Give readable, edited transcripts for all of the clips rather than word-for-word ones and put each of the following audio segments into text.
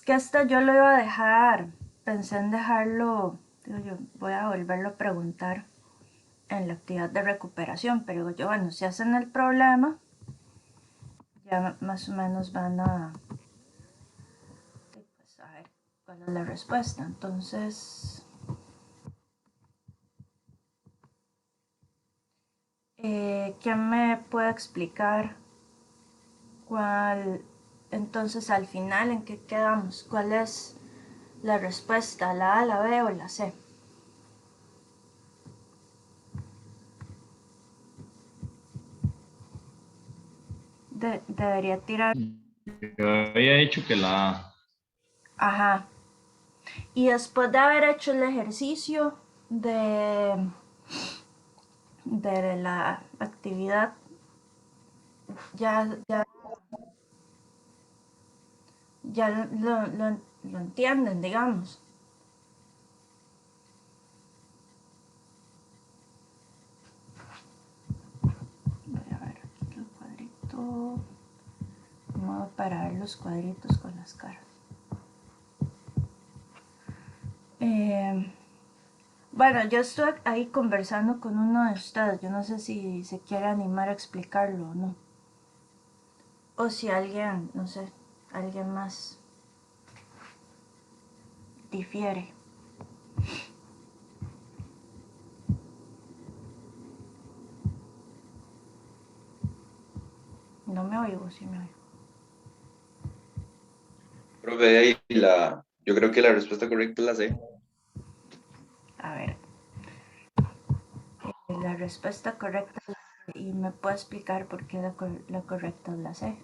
que esto yo lo iba a dejar, pensé en dejarlo, digo yo, voy a volverlo a preguntar en la actividad de recuperación, pero digo yo, bueno, si hacen el problema, ya más o menos van a, pues, a ver cuál es la respuesta. Entonces, ¿quién me puede explicar cuál, entonces al final en qué quedamos? ¿Cuál es la respuesta, la A, la B o la C? Debería tirar. Yo había dicho que la A. Ajá. Y después de haber hecho el ejercicio de la actividad, ya, ya lo entienden, digamos. Voy a ver aquí el cuadrito. Modo para ver los cuadritos con las caras. Eh, bueno, yo estoy ahí conversando con uno de ustedes. Yo no sé si se quiere animar a explicarlo o no. O si alguien, no sé, alguien más difiere. No me oigo, sí me oigo. Profe, ahí yo creo que la respuesta correcta es la C. A ver, la respuesta correcta es la C. Y me puede explicar por qué la correcta es la C.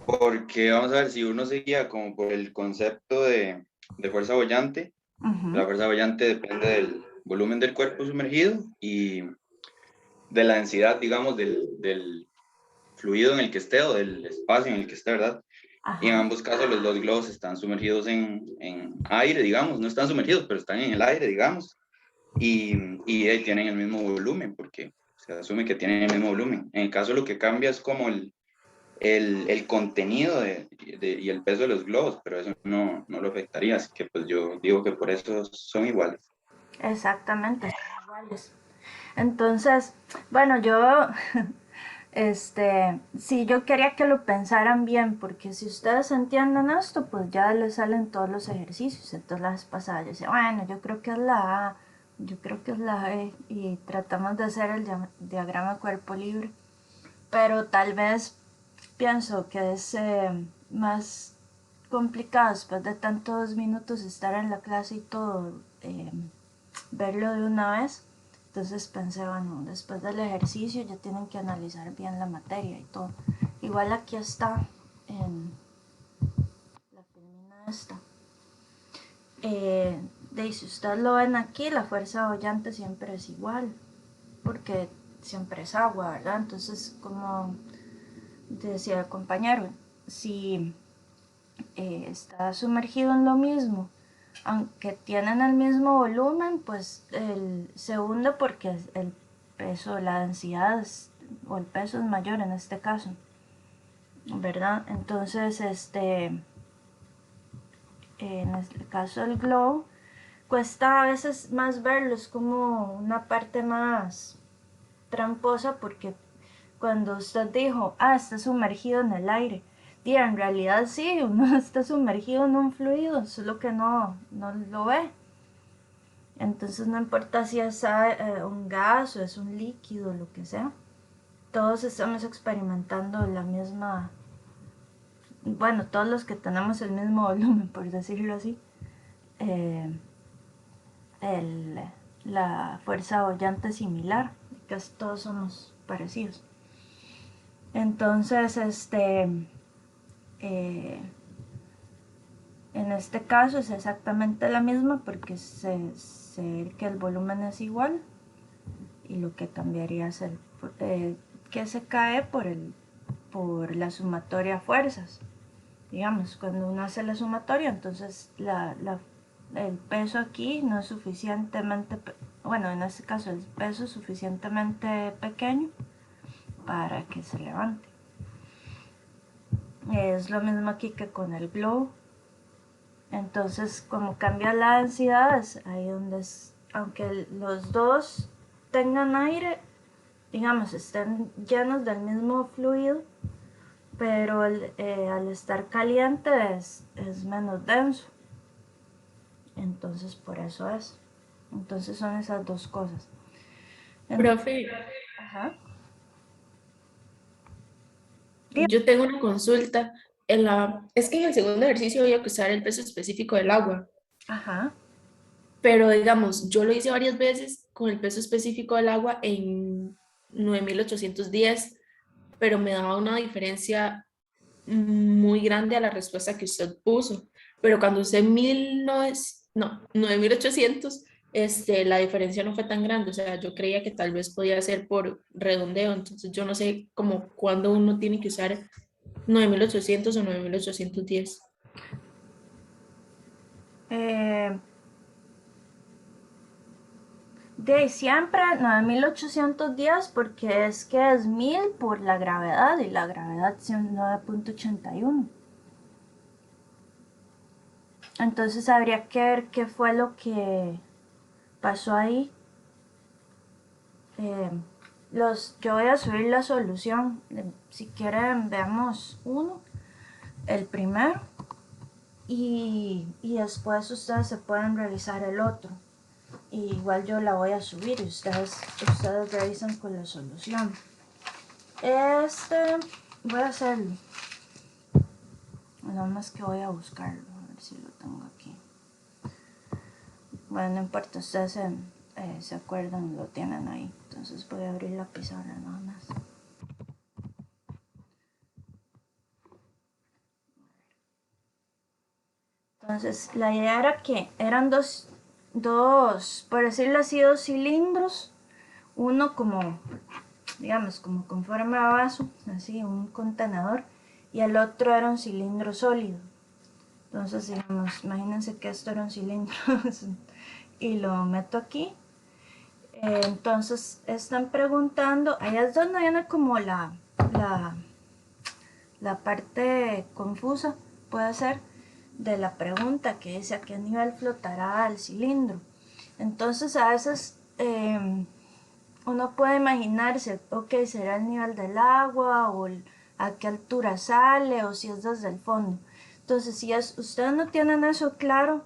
Porque vamos a ver, si uno se guía como por el concepto de fuerza boyante, la Ujú. fuerza boyante depende del volumen del cuerpo sumergido y de la densidad, digamos, del fluido en el que esté o del espacio en el que esté, ¿verdad? Y en Ajá. ambos casos los dos globos están sumergidos en aire, digamos, no están sumergidos, pero están en el aire, digamos, y tienen el mismo volumen, porque se asume que tienen el mismo volumen. En el caso lo que cambia es como el contenido y el peso de los globos, pero eso no lo afectaría, así que pues yo digo que por eso son iguales. Exactamente, son iguales. Entonces, bueno, yo, sí, yo quería que lo pensaran bien, porque si ustedes entienden esto, pues ya les salen todos los ejercicios. Entonces las pasadas yo decía, bueno, yo creo que es la A, yo creo que es la E, y tratamos de hacer el diagrama cuerpo libre. Pero tal vez pienso que es más complicado después de tantos minutos estar en la clase y todo, verlo de una vez. Entonces pensé, bueno, después del ejercicio ya tienen que analizar bien la materia y todo. Igual aquí está en la filmina esta. Si ustedes lo ven aquí, la fuerza bollante siempre es igual, porque siempre es agua, ¿verdad? Entonces, como decía el compañero, si está sumergido en lo mismo, aunque tienen el mismo volumen, pues se hunde porque el peso, la densidad o el peso es mayor en este caso, ¿verdad? Entonces, en el caso del globo, cuesta a veces más verlo, es como una parte más tramposa porque cuando usted dijo, está sumergido en el aire, y en realidad sí, uno está sumergido en un fluido, solo que no lo ve. Entonces no importa si es un gas o es un líquido, lo que sea. Todos estamos experimentando la misma, bueno, todos los que tenemos el mismo volumen, por decirlo así, eh, el, la fuerza bollante similar, casi todos somos parecidos. Entonces, eh, en este caso es exactamente la misma porque se ve que el volumen es igual y lo que cambiaría es que se cae por la sumatoria fuerzas. Digamos, cuando uno hace la sumatoria, entonces el peso aquí no es suficientemente, bueno, en este caso el peso es suficientemente pequeño para que se levante. Es lo mismo aquí que con el glow. Entonces, como cambia la densidad, es ahí donde aunque los dos tengan aire, digamos, estén llenos del mismo fluido, pero al estar caliente es menos denso. Entonces, por eso es. Entonces son esas dos cosas. Profe, Ajá. yo tengo una consulta. Es que en el segundo ejercicio había que usar el peso específico del agua, Ajá. pero digamos, yo lo hice varias veces con el peso específico del agua en 9810, pero me daba una diferencia muy grande a la respuesta que usted puso. Pero cuando usé 9800, la diferencia no fue tan grande. O sea, yo creía que tal vez podía ser por redondeo. Entonces, yo no sé como cuándo uno tiene que usar 9800 o 9810. Eh, de siempre 9810 porque es que es 1000 por la gravedad y la gravedad es 9.81. Entonces habría que ver qué fue lo que pasó ahí. Eh, yo voy a subir la solución. Si quieren, veamos uno, el primero, y después ustedes se pueden revisar el otro. Y igual yo la voy a subir y ustedes revisan con la solución. Voy a hacerlo. Nada más que voy a buscarlo, a ver si lo tengo aquí. Bueno, no importa, ustedes se acuerdan, lo tienen ahí. Entonces voy a abrir la pizarra nada más. Entonces la idea era que eran dos, por decirlo así, dos cilindros. Uno como, digamos, como con forma de vaso, así, un contenedor. Y el otro era un cilindro sólido. Entonces, digamos, imagínense que esto era un cilindro y lo meto aquí. Entonces están preguntando, ahí es donde viene como la parte confusa, puede ser, de la pregunta que dice a qué nivel flotará el cilindro. Entonces a veces uno puede imaginarse, ok, será el nivel del agua o a qué altura sale o si es desde el fondo. Entonces si ustedes no tienen eso claro,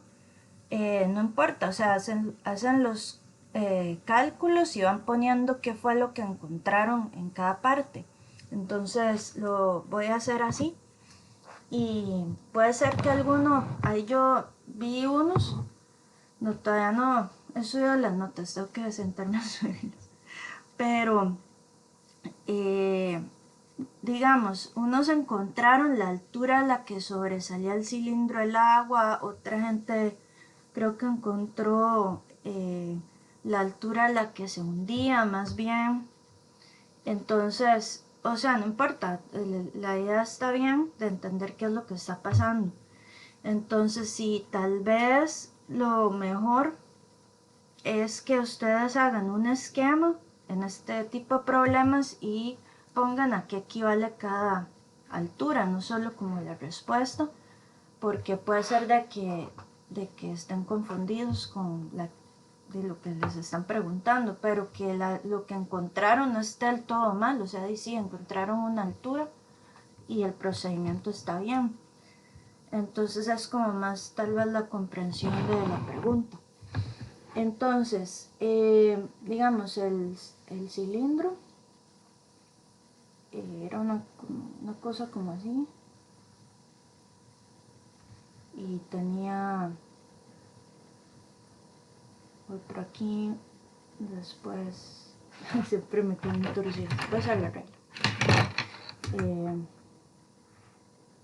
no importa, o sea, hacen los cálculos y van poniendo qué fue lo que encontraron en cada parte. Entonces lo voy a hacer así. Y puede ser que ahí yo vi unos, no, todavía no he subido las notas, tengo que sentarme a subirlas. Pero, eh, digamos, unos encontraron la altura a la que sobresalía el cilindro del agua, otra gente creo que encontró la altura a la que se hundía más bien. Entonces, o sea, no importa, la idea está bien de entender qué es lo que está pasando. Entonces, sí, tal vez lo mejor es que ustedes hagan un esquema en este tipo de problemas y pongan a qué equivale cada altura, no solo como la respuesta, porque puede ser de que estén confundidos de lo que les están preguntando, pero que lo que encontraron no está del todo mal, o sea, sí, encontraron una altura y el procedimiento está bien. Entonces es como más tal vez la comprensión de la pregunta. Entonces, digamos, el cilindro era una cosa como así y tenía otro aquí, después siempre me quedo muy torcido, voy a hacer la regla.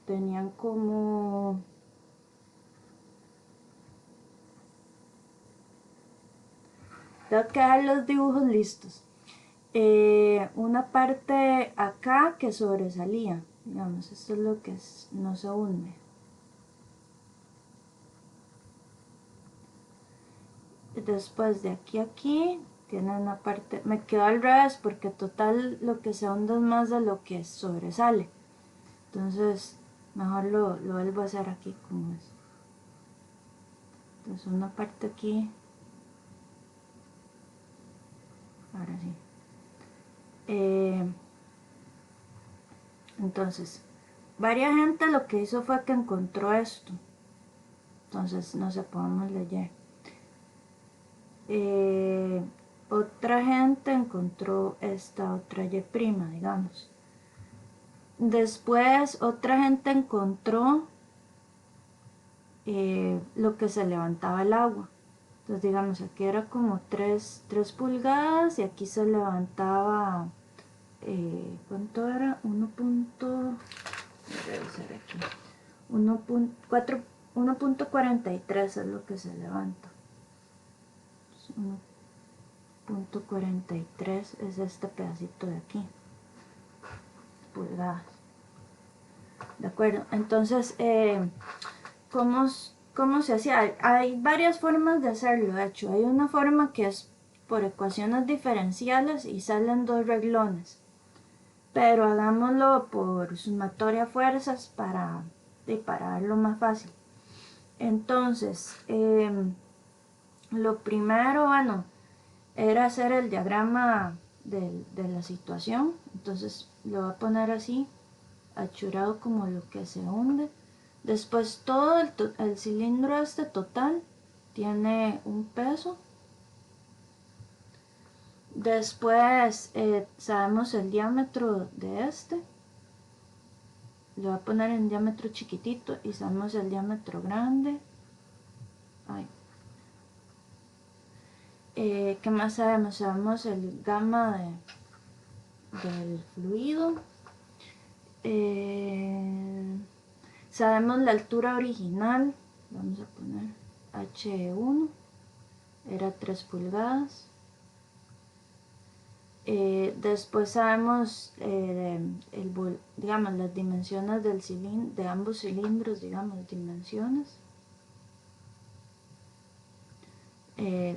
Tenían como tengo que dejar los dibujos listos. Una parte acá que sobresalía, digamos, esto es lo que no se hunde. Después de aquí a aquí, tiene una parte, me quedó al revés porque total lo que se hunde es más de lo que sobresale. Entonces, Mejor lo vuelvo a hacer aquí como es. Entonces una parte aquí. Ahora sí. Entonces, varias gente lo que hizo fue que encontró esto. Entonces, no sé, podemos leer. Otra gente encontró esta otra Y', digamos. Después, otra gente encontró lo que se levantaba el agua. Entonces, digamos, aquí era como 3 pulgadas y aquí se levantaba, ¿cuánto era? 1.43 es lo que se levanta. 1.43 es este pedacito de aquí, pulgadas. De acuerdo, entonces, ¿cómo se hacía? Hay varias formas de hacerlo, de hecho. Hay una forma que es por ecuaciones diferenciales y salen 2 reglones. Pero hagámoslo por sumatoria de fuerzas para darlo más fácil. Entonces, lo primero, bueno, era hacer el diagrama de la situación. Entonces lo voy a poner así, achurado como lo que se hunde. Después todo el cilindro este total tiene un peso. Después sabemos el diámetro de este. Lo voy a poner en diámetro chiquitito y sabemos el diámetro grande. Ay. ¿Qué más sabemos? Sabemos el gamma del fluido. Sabemos la altura original. Vamos a poner H1. Era 3 pulgadas. Después sabemos digamos, las dimensiones de ambos cilindros, digamos, dimensiones.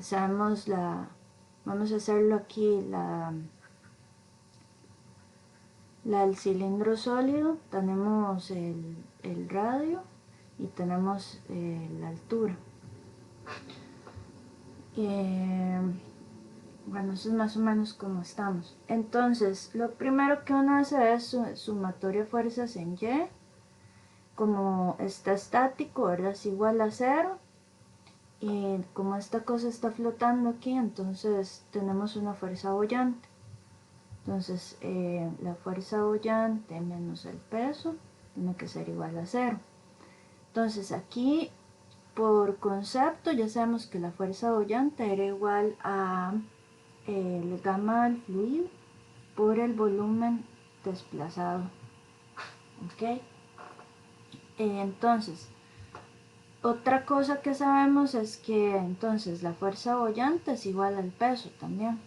Sabemos vamos a hacerlo aquí, la del cilindro sólido. Tenemos el radio y tenemos la altura. Bueno, eso es más o menos como estamos. Entonces, lo primero que uno hace es sumatoria de fuerzas en Y. Como está estático, ¿verdad? Es igual a 0. Y como esta cosa está flotando aquí, entonces tenemos una fuerza boyante. Entonces, la fuerza boyante menos el peso tiene que ser igual a 0. Entonces, aquí, por concepto, ya sabemos que la fuerza boyante era igual a el gamma del fluido por el volumen desplazado. ¿Ok? Entonces, otra cosa que sabemos es que entonces la fuerza boyante es igual al peso también.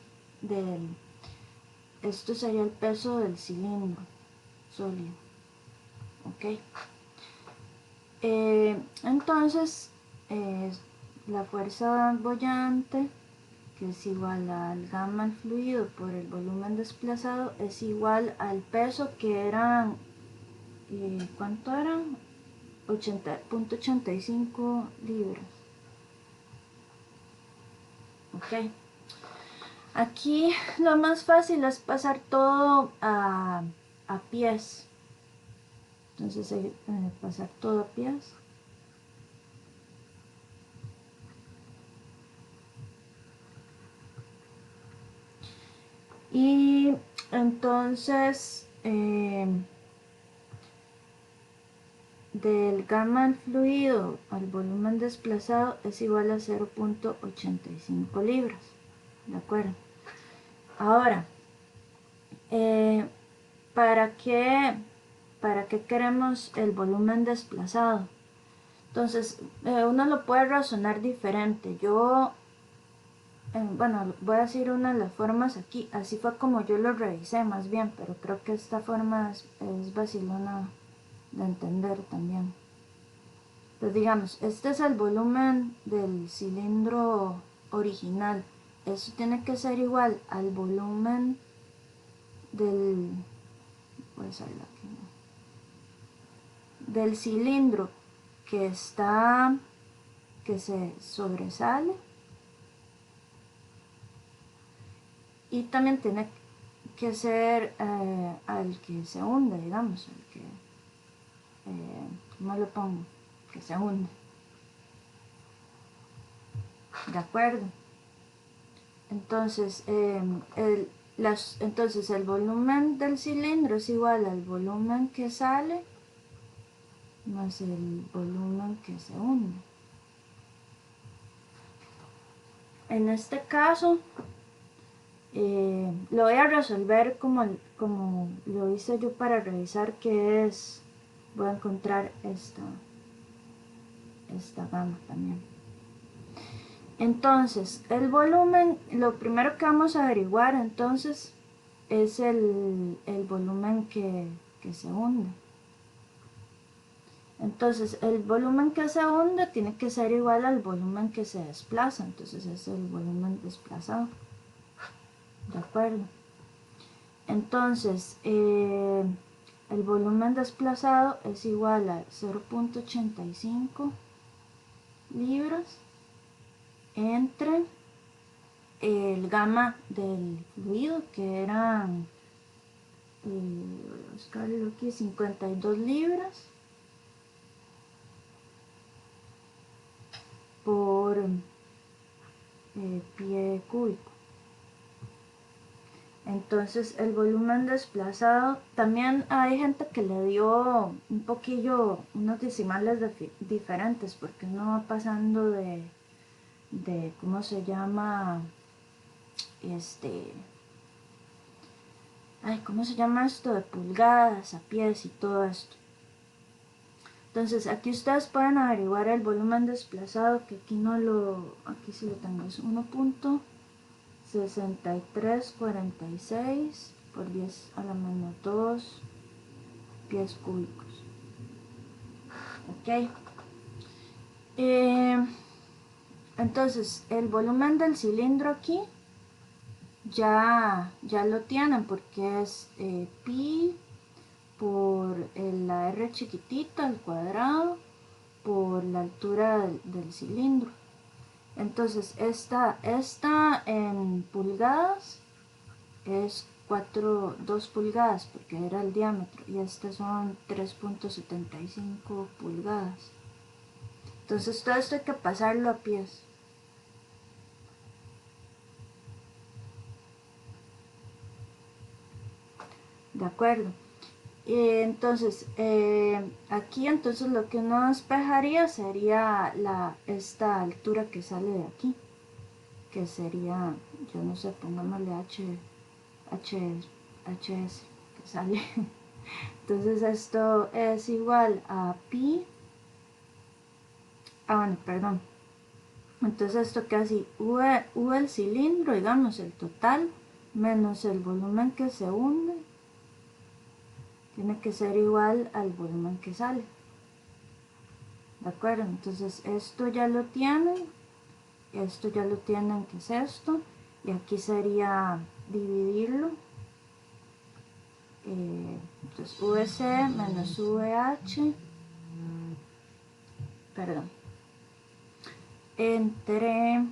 Esto sería el peso del cilindro sólido. ¿Ok? Entonces, la fuerza boyante, que es igual al gamma al fluido por el volumen desplazado, es igual al peso que eran, ¿cuánto eran? 80.85 libras. Ok. Aquí lo más fácil es pasar todo a pies. Entonces pasar todo a pies. Y entonces del gamma al fluido al volumen desplazado es igual a 0.85 libras. ¿De acuerdo? Ahora, ¿para qué queremos el volumen desplazado? Entonces, uno lo puede razonar diferente. Yo, bueno, voy a decir una de las formas aquí. Así fue como yo lo revisé más bien, pero creo que esta forma es vacilona de entender también. Entonces, digamos, este es el volumen del cilindro original. Eso tiene que ser igual al volumen del... Voy a hacerlo aquí. del cilindro que se sobresale, y también tiene que ser al que se hunde, digamos, al que, ¿cómo lo pongo? Que se hunde. ¿De acuerdo? Entonces, entonces el volumen del cilindro es igual al volumen que sale más el volumen que se hunde. En este caso, lo voy a resolver como lo hice yo para revisar que es. Voy a encontrar esta gama también. Entonces, el volumen, lo primero que vamos a averiguar entonces es el volumen que se hunde. Entonces, el volumen que se hunde tiene que ser igual al volumen que se desplaza. Entonces, es el volumen desplazado. ¿De acuerdo? Entonces, el volumen desplazado es igual a 0.85 libras entre el gamma del fluido, que eran, voy a buscarlo aquí, 52 libras por pie cúbico. Entonces el volumen desplazado, también hay gente que le dio un poquillo, unos decimales diferentes, porque uno va pasando de ¿cómo se llama? ¿Cómo se llama esto? De pulgadas a pies y todo esto. Entonces aquí ustedes pueden averiguar el volumen desplazado, que aquí aquí sí lo tengo, es 1.6346 por 10 a la menos 2 pies cúbicos. Ok. Entonces el volumen del cilindro aquí ya lo tienen, porque es pi por la r chiquitita al cuadrado por la altura del cilindro. Entonces esta en pulgadas es 2 pulgadas, porque era el diámetro, y estas son 3.75 pulgadas. Entonces todo esto hay que pasarlo a pies. De acuerdo. Entonces, aquí entonces lo que uno despejaría sería esta altura que sale de aquí, que sería, yo no sé, pongámosle HS, que sale. Entonces esto es igual a pi, bueno, perdón. Entonces esto casi U el cilindro, digamos, el total, menos el volumen que se hunde, tiene que ser igual al volumen que sale. ¿De acuerdo? Entonces esto ya lo tienen, esto ya lo tienen, que es esto, y aquí sería dividirlo. Entonces VC menos VH, perdón, entre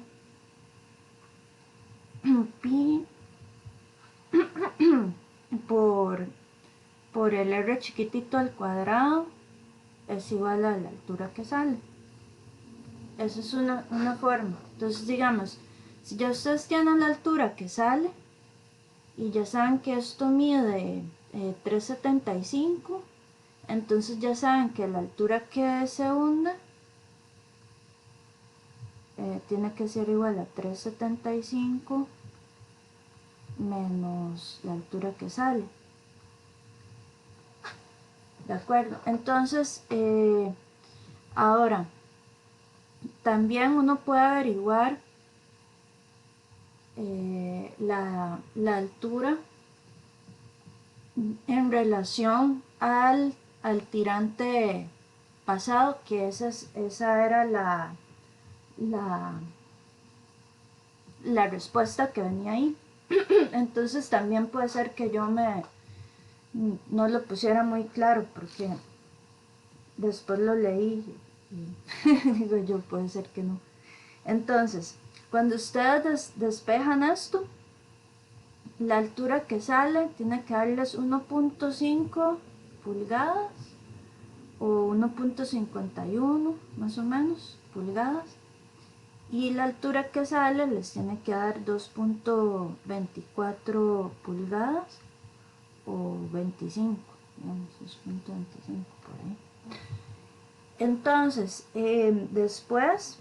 pi por el r chiquitito al cuadrado es igual a la altura que sale. Esa es una forma. Entonces digamos, si ya ustedes tienen la altura que sale y ya saben que esto mide 3.75, entonces ya saben que la altura que se hunde tiene que ser igual a 3.75 menos la altura que sale. ¿De acuerdo? Entonces, ahora, también uno puede averiguar la altura en relación al tirante pasado, que esa era la respuesta que venía ahí. Entonces también puede ser que yo no lo pusiera muy claro, porque después lo leí y digo yo, puede ser que no. Entonces, cuando ustedes despejan esto, la altura que sale tiene que darles 1.5 pulgadas o 1.51 más o menos pulgadas, y la altura que sale les tiene que dar 2.24 pulgadas o 25, digamos 2.25 por ahí. Entonces, después,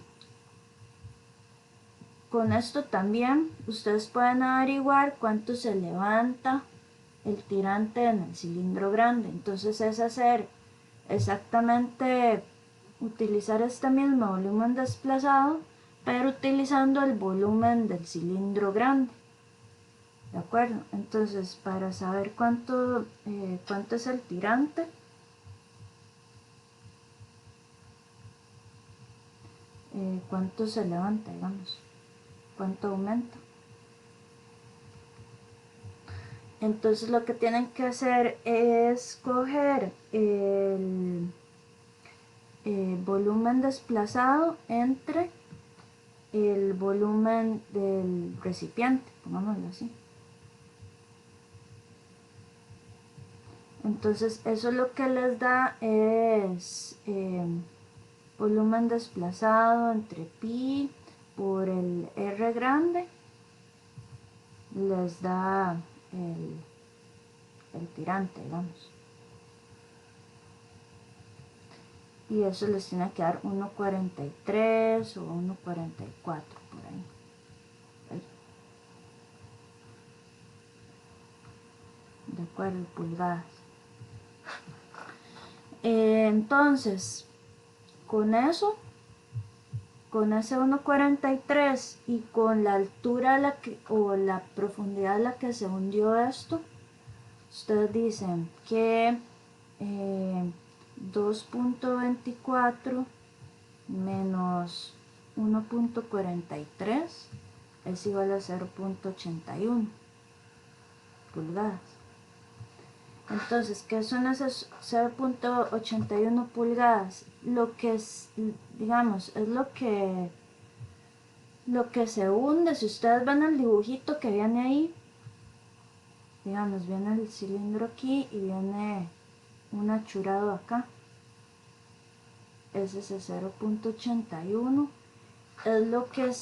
con esto también ustedes pueden averiguar cuánto se levanta el tirante en el cilindro grande. Entonces es hacer exactamente, utilizar este mismo volumen desplazado, pero utilizando el volumen del cilindro grande. ¿De acuerdo? Entonces, para saber cuánto es el tirante, cuánto se levanta, digamos, cuánto aumenta. Entonces lo que tienen que hacer es coger el volumen desplazado entre el volumen del recipiente, pongámoslo así. Entonces eso lo que les da es volumen desplazado entre pi por el R grande, les da el tirante, digamos. Y eso les tiene que dar 1.43 o 1.44 por ahí. De acuerdo, pulgadas. Entonces, con eso, con ese 1.43 y con la altura a la que, o la profundidad a la que se hundió esto, ustedes dicen que 2.24 menos 1.43 es igual a 0.81 pulgadas. Entonces, ¿qué son esas 0.81 pulgadas? Lo que es, digamos, es lo que se hunde. Si ustedes ven el dibujito que viene ahí, digamos, viene el cilindro aquí y viene un achurado acá. Ese es el 0.81. Es lo que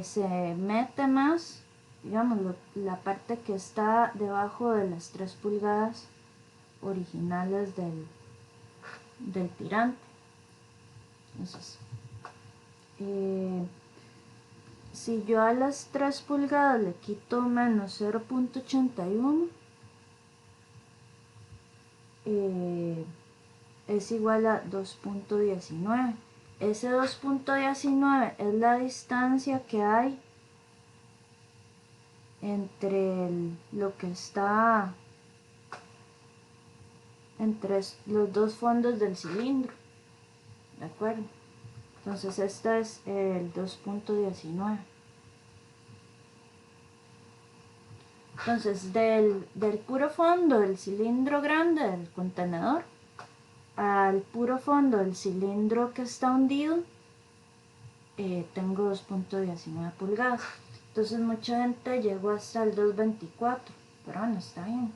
se mete más, digamos, la parte que está debajo de las 3 pulgadas originales del tirante. Entonces, si yo a las 3 pulgadas le quito menos 0.81, es igual a 2.19. Ese 2.19 es la distancia que hay entre lo que está entre los dos fondos del cilindro. ¿De acuerdo? Entonces este es el 2.19. Entonces del puro fondo del cilindro grande del contenedor al puro fondo del cilindro que está hundido, tengo 2.19 pulgadas. Entonces mucha gente llegó hasta el 2.24, pero bueno, está bien,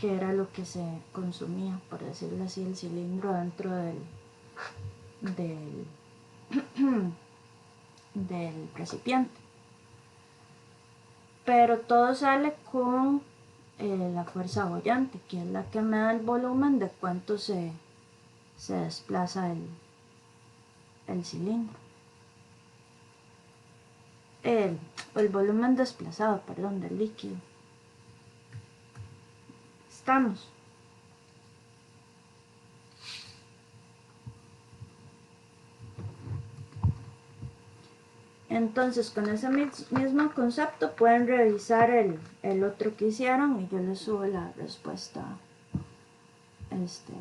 que era lo que se consumía, por decirlo así, el cilindro dentro del recipiente. Pero todo sale con la fuerza boyante, que es la que me da el volumen de cuánto se desplaza el cilindro. El volumen desplazado, perdón, del líquido. Estamos. Entonces, con ese mismo concepto pueden revisar el otro que hicieron y yo les subo la respuesta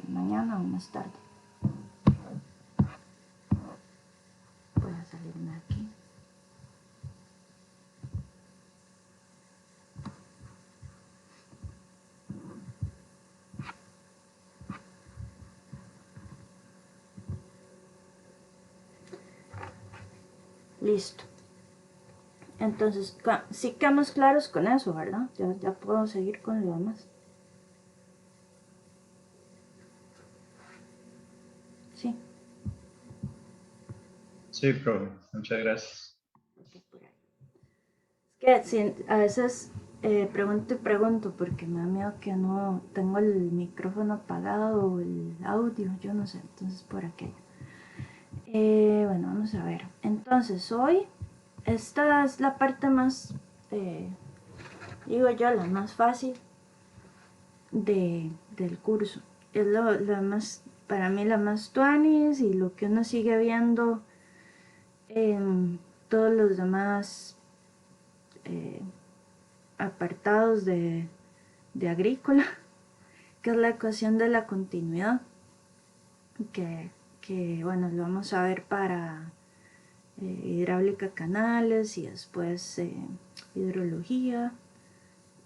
mañana o más tarde. Voy a salirme aquí. Listo. Entonces, sí quedamos claros con eso, ¿verdad? Ya puedo seguir con lo demás. Sí. Sí, profe, muchas gracias. Ok, por ahí. Es que sí, a veces pregunto y pregunto porque me da miedo que no tengo el micrófono apagado o el audio, yo no sé, entonces por aquello. Bueno, vamos a ver. Entonces, hoy, esta es la parte más, digo yo, la más fácil del curso. Es la más, para mí la más tuanis y lo que uno sigue viendo en todos los demás eh, apartados de agrícola, que es la ecuación de la continuidad, que bueno, lo vamos a ver para hidráulica canales y después hidrología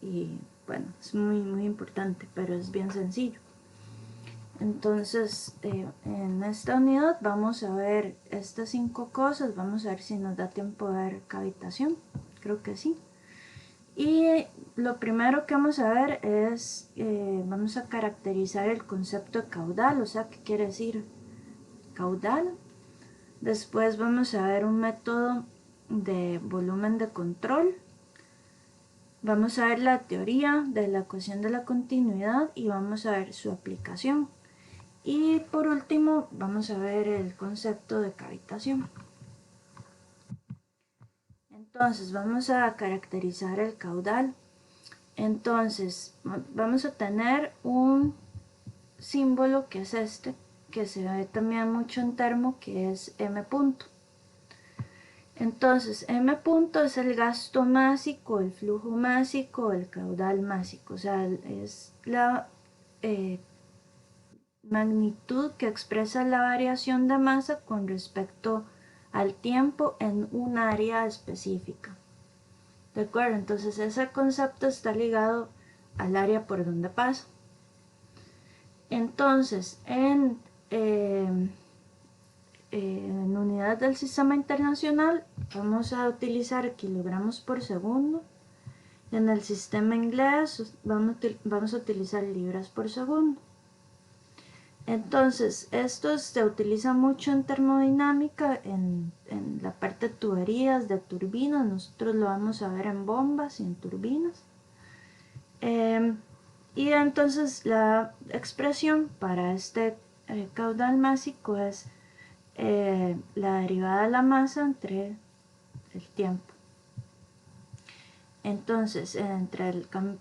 y bueno, es muy importante, pero es bien sencillo. Entonces, en esta unidad vamos a ver estas 5 cosas, vamos a ver si nos da tiempo de ver cavitación, creo que sí. Y lo primero que vamos a ver es, vamos a caracterizar el concepto de caudal, o sea, ¿qué quiere decir caudal? Después vamos a ver un método de volumen de control. Vamos a ver la teoría de la ecuación de la continuidad y vamos a ver su aplicación. Y por último vamos a ver el concepto de cavitación. Entonces vamos a caracterizar el caudal. Entonces vamos a tener un símbolo que es este, que se ve también mucho en termo, que es M punto. Entonces M punto es el gasto másico, el flujo másico, el caudal másico, o sea, es la magnitud que expresa la variación de masa con respecto al tiempo en un área específica. ¿De acuerdo? Entonces ese concepto está ligado al área por donde pasa. Entonces, en unidad del sistema internacional vamos a utilizar kilogramos por segundo. En el sistema inglés vamos a utilizar libras por segundo. Entonces, esto se utiliza mucho en termodinámica, en la parte de tuberías, de turbinas. Nosotros lo vamos a ver en bombas y en turbinas. Y entonces la expresión para este caudal másico es la derivada de la masa entre el tiempo. Entonces,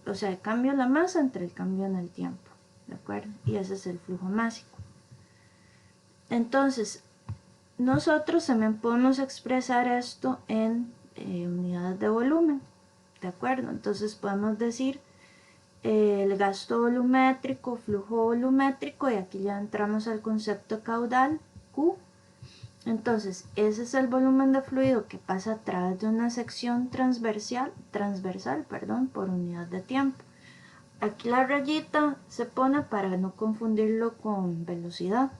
o sea, el cambio de la masa entre el cambio en el tiempo, ¿de acuerdo? Y ese es el flujo másico. Entonces, nosotros también podemos expresar esto en unidades de volumen, ¿de acuerdo? Entonces podemos decir el gasto volumétrico, flujo volumétrico, y aquí ya entramos al concepto caudal, Q. Entonces, ese es el volumen de fluido que pasa a través de una sección transversal, por unidad de tiempo. Aquí la rayita se pone para no confundirlo con velocidad.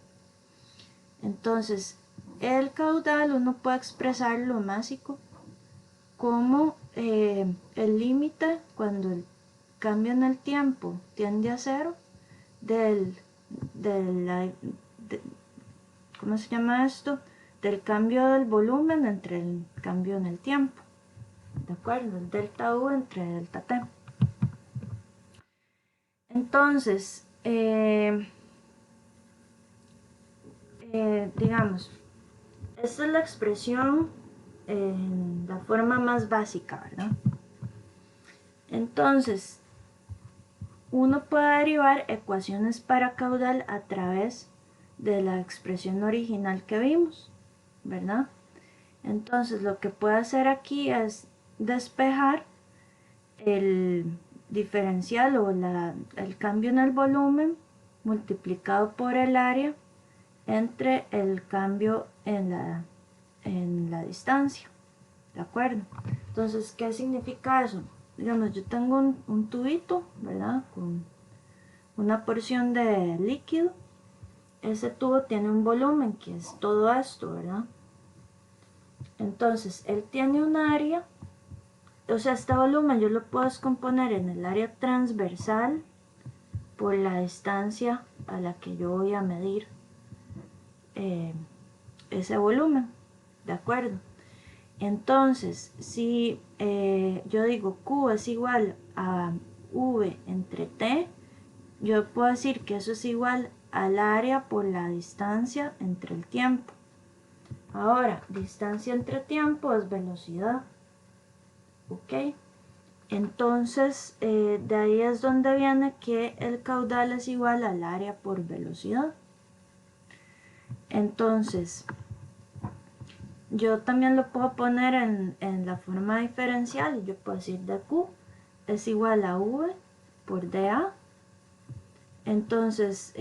Entonces, el caudal uno puede expresarlo másico como el límite cuando el cambio en el tiempo tiende a cero ¿cómo se llama esto? Del cambio del volumen entre el cambio en el tiempo. ¿De acuerdo? El delta U entre delta T. Entonces, digamos, esta es la expresión en la forma más básica, ¿verdad? Entonces, uno puede derivar ecuaciones para caudal a través de la expresión original que vimos, ¿verdad? Entonces, lo que puedo hacer aquí es despejar el diferencial o el cambio en el volumen multiplicado por el área entre el cambio en la distancia, ¿de acuerdo? Entonces, ¿qué significa eso? Digamos, yo tengo un tubito, ¿verdad? Con una porción de líquido. Ese tubo tiene un volumen que es todo esto, ¿verdad? Entonces, él tiene un área, o sea, este volumen yo lo puedo descomponer en el área transversal por la distancia a la que yo voy a medir ese volumen, ¿de acuerdo? Entonces, si yo digo Q es igual a V entre T, yo puedo decir que eso es igual al área por la distancia entre el tiempo. Ahora, distancia entre tiempo es velocidad, ¿ok? Entonces, de ahí es donde viene que el caudal es igual al área por velocidad. Entonces, yo también lo puedo poner en la forma diferencial. Yo puedo decir dQ es igual a V por dA. Entonces,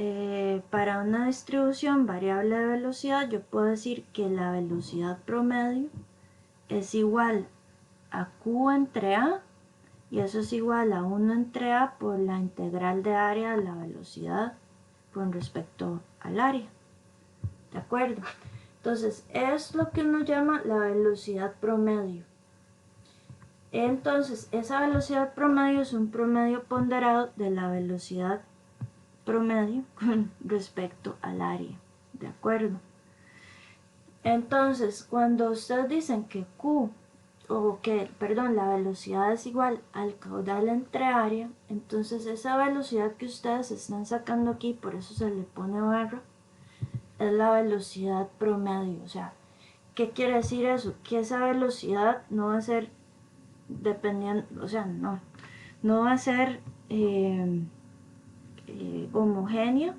para una distribución variable de velocidad, yo puedo decir que la velocidad promedio es igual a Q entre A, y eso es igual a 1 entre A por la integral de área de la velocidad con respecto al área. ¿De acuerdo? Entonces, es lo que uno llama la velocidad promedio. Entonces, esa velocidad promedio es un promedio ponderado de la velocidad promedio con respecto al área. ¿De acuerdo? Entonces, cuando ustedes dicen que Q, o que, perdón, la velocidad es igual al caudal entre área, entonces esa velocidad que ustedes están sacando aquí, por eso se le pone barra, es la velocidad promedio. O sea, ¿qué quiere decir eso? Que esa velocidad no va a ser dependiendo, o sea, no va a ser homogénea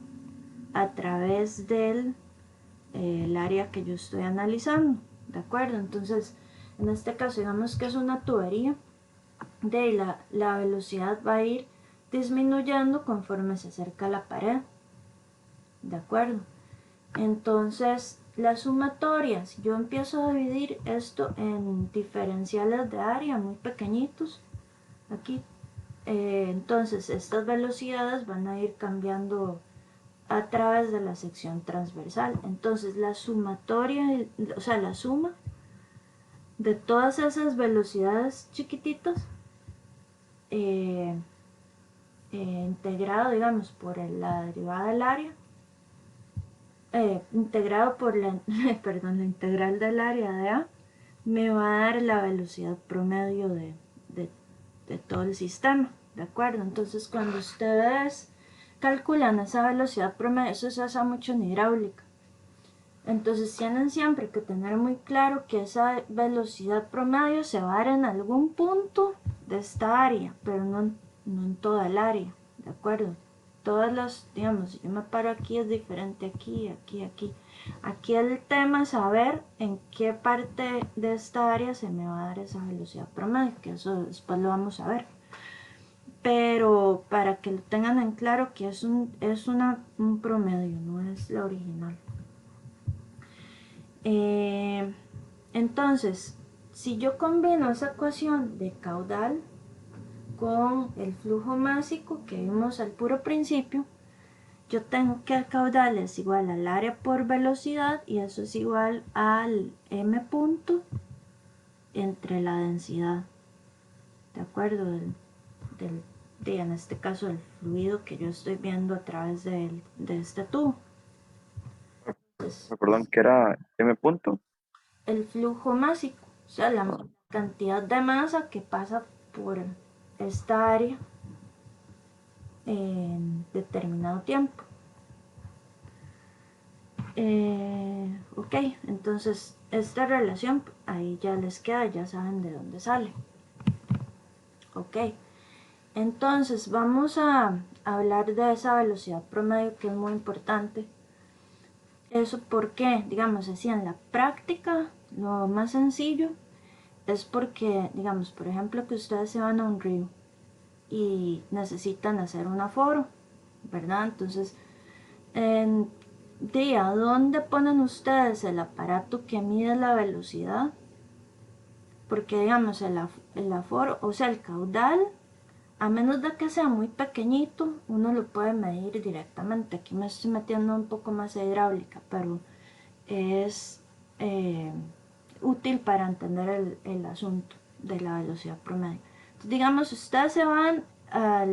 a través del el área que yo estoy analizando, ¿de acuerdo? Entonces, en este caso, digamos que es una tubería, de la velocidad va a ir disminuyendo conforme se acerca a la pared, ¿de acuerdo? Entonces, las sumatorias, yo empiezo a dividir esto en diferenciales de área muy pequeñitos, aquí. Entonces, estas velocidades van a ir cambiando a través de la sección transversal. Entonces, la sumatoria, o sea, la suma de todas esas velocidades chiquititas, eh, integrado, digamos, por la derivada del área, integrado por la, perdón, la integral del área de A, me va a dar la velocidad promedio de todo el sistema, ¿de acuerdo? Entonces, cuando ustedes calculan esa velocidad promedio, eso se usa mucho en hidráulica. Entonces tienen siempre que tener muy claro que esa velocidad promedio se va a dar en algún punto de esta área, pero no en toda el área, ¿de acuerdo? Todas las, digamos, si yo me paro aquí es diferente aquí, aquí, aquí. Aquí el tema es saber en qué parte de esta área se me va a dar esa velocidad promedio, que eso después lo vamos a ver. Pero para que lo tengan en claro que es un promedio, no es la original. Entonces, si yo combino esa ecuación de caudal con el flujo másico que vimos al puro principio, yo tengo que el caudal es igual al área por velocidad, y eso es igual al m punto entre la densidad, ¿de acuerdo? En este caso, el fluido que yo estoy viendo a través de este tubo. Entonces, Perdón, que era M punto. el flujo másico, o sea, la cantidad de masa que pasa por esta área en determinado tiempo. Ok, entonces esta relación ahí ya les queda, ya saben de dónde sale. Ok, entonces vamos a hablar de esa velocidad promedio, que es muy importante. Eso porque, digamos así, en la práctica lo más sencillo es porque, digamos, por ejemplo, que ustedes se van a un río y necesitan hacer un aforo, ¿verdad? Entonces, ¿a dónde ponen ustedes el aparato que mide la velocidad? Porque, digamos, el aforo, o sea, el caudal, a menos de que sea muy pequeñito, uno lo puede medir directamente. Aquí me estoy metiendo un poco más de hidráulica, pero es útil para entender el asunto de la velocidad promedio. Entonces, digamos, ustedes se van a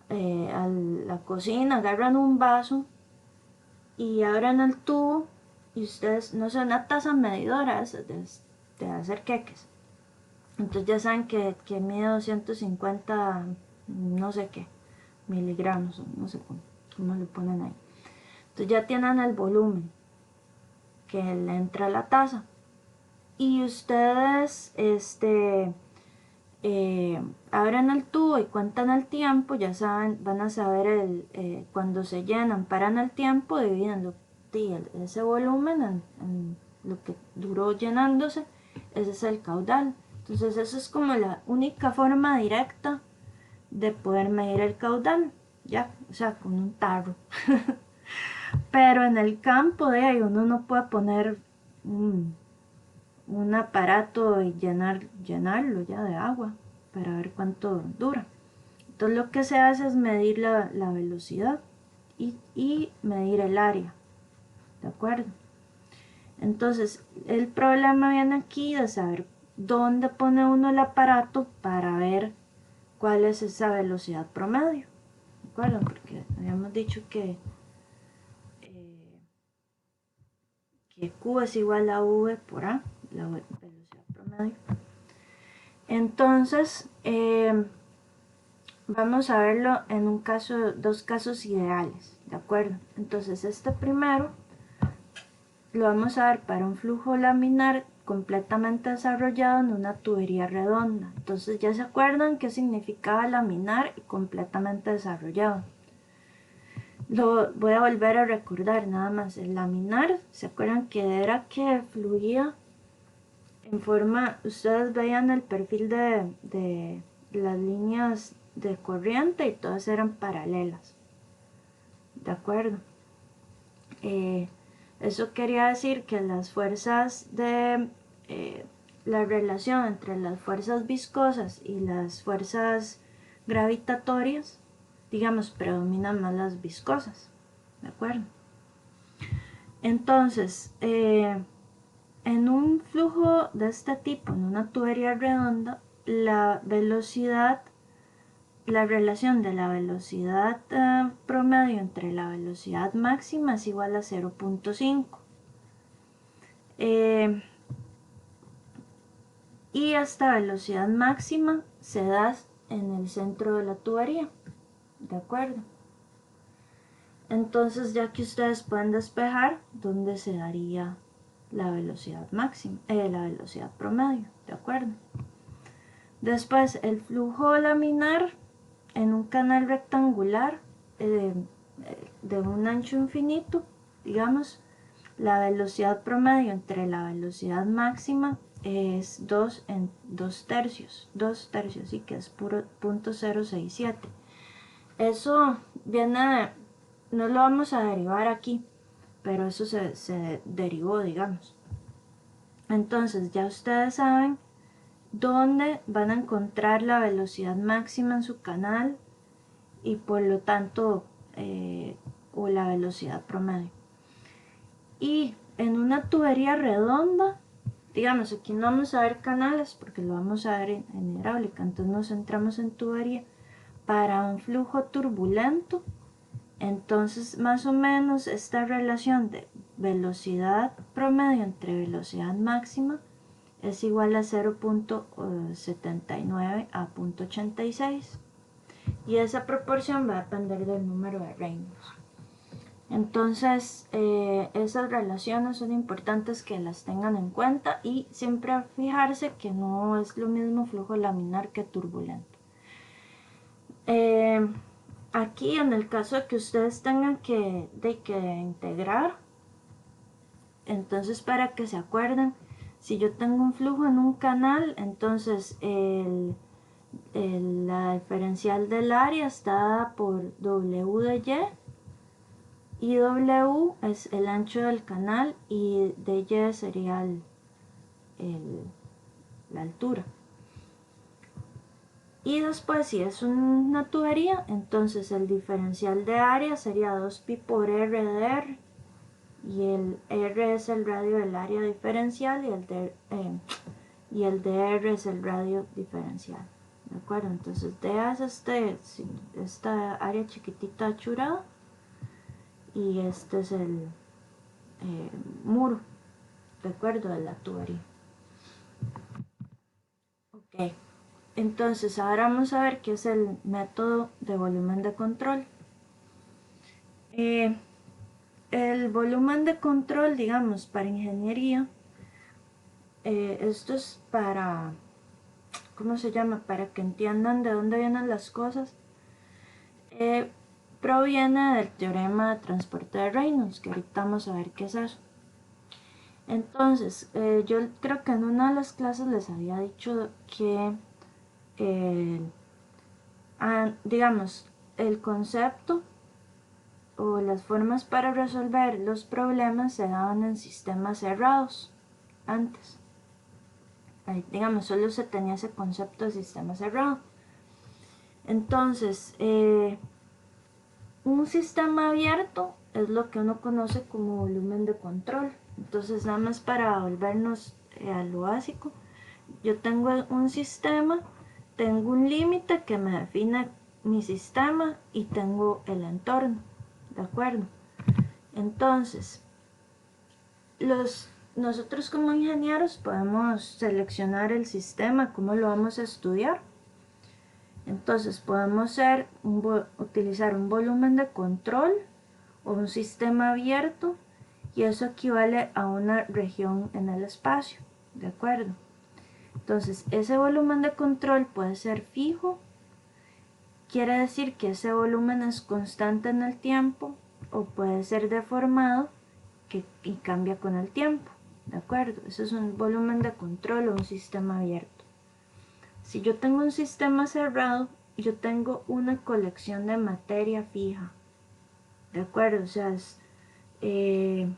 la cocina, agarran un vaso y abren el tubo y ustedes, no sé, una taza medidora de hacer queques. Entonces ya saben que mide 250, no sé qué, miligramos, no sé cómo lo ponen ahí. Entonces ya tienen el volumen que le entra a la taza. Y ustedes abren el tubo y cuentan el tiempo, ya saben, van a saber cuando se llenan, paran el tiempo, dividen ese volumen en lo que duró llenándose, ese es el caudal. Entonces eso es como la única forma directa de poder medir el caudal, ya, o sea, con un tarro. Pero en el campo de ahí uno no puede poner un aparato y llenarlo ya de agua para ver cuánto dura. Entonces lo que se hace es medir la velocidad y medir el área, ¿de acuerdo? Entonces el problema viene aquí de saber dónde pone uno el aparato para ver cuál es esa velocidad promedio, ¿de acuerdo? Porque habíamos dicho que Q es igual a V por A, la velocidad promedio. Entonces, vamos a verlo en dos casos ideales, ¿de acuerdo? Entonces, este primero lo vamos a ver para un flujo laminar completamente desarrollado en una tubería redonda. Entonces, ya se acuerdan qué significaba laminar y completamente desarrollado. Lo voy a volver a recordar nada más. El laminar, ¿se acuerdan que era que fluía en forma, ustedes veían el perfil de las líneas de corriente y todas eran paralelas, de acuerdo? Eso quería decir que las fuerzas la relación entre las fuerzas viscosas y las fuerzas gravitatorias, digamos, predominan más las viscosas, de acuerdo. Entonces, en un flujo de este tipo, en una tubería redonda, la relación de la velocidad promedio entre la velocidad máxima es igual a 0.5. Y esta velocidad máxima se da en el centro de la tubería, ¿de acuerdo? Entonces, ya que ustedes pueden despejar dónde se daría la velocidad máxima, la velocidad promedio, ¿de acuerdo? Después, el flujo laminar en un canal rectangular de un ancho infinito, digamos, la velocidad promedio entre la velocidad máxima es 2 en 2 tercios, sí, que es puro 0.067. Eso viene, no lo vamos a derivar aquí, pero eso se derivó, digamos. Entonces ya ustedes saben dónde van a encontrar la velocidad máxima en su canal y por lo tanto o la velocidad promedio. Y en una tubería redonda, digamos, aquí no vamos a ver canales porque lo vamos a ver en hidráulica, entonces nos centramos en tubería. Para un flujo turbulento, entonces más o menos esta relación de velocidad promedio entre velocidad máxima es igual a 0.79 a 0.86 y esa proporción va a depender del número de Reynolds. Entonces esas relaciones son importantes que las tengan en cuenta y siempre fijarse que no es lo mismo flujo laminar que turbulento. Aquí en el caso de que ustedes tengan que integrar, entonces para que se acuerden, si yo tengo un flujo en un canal, entonces la diferencial del área está dada por W de Y W es el ancho del canal y de Y sería la altura. Y después, si es una tubería, entonces el diferencial de área sería 2pi por R de R. y el R es el radio del área diferencial y el DR es el radio diferencial. ¿De acuerdo? Entonces DA es esta área chiquitita achurada y este es el muro, ¿de acuerdo? De la tubería. Ok, entonces ahora vamos a ver qué es el método de volumen de control. El volumen de control, digamos, para ingeniería, esto es para, ¿cómo se llama? Para que entiendan de dónde vienen las cosas. Proviene del teorema de transporte de Reynolds, que ahorita vamos a ver qué es eso. Entonces, yo creo que en una de las clases les había dicho que, digamos, el concepto o las formas para resolver los problemas se daban en sistemas cerrados antes. Digamos, solo se tenía ese concepto de sistema cerrado. Entonces, un sistema abierto es lo que uno conoce como volumen de control. Entonces, nada más para volvernos a lo básico, yo tengo un sistema, tengo un límite que me define mi sistema y tengo el entorno, ¿de acuerdo? Entonces, nosotros como ingenieros podemos seleccionar el sistema, cómo lo vamos a estudiar. Entonces podemos utilizar un volumen de control o un sistema abierto y eso equivale a una región en el espacio, ¿de acuerdo? Entonces ese volumen de control puede ser fijo, quiere decir que ese volumen es constante en el tiempo, o puede ser deformado y cambia con el tiempo, ¿de acuerdo? Eso es un volumen de control o un sistema abierto. Si yo tengo un sistema cerrado, yo tengo una colección de materia fija, ¿de acuerdo? O sea, de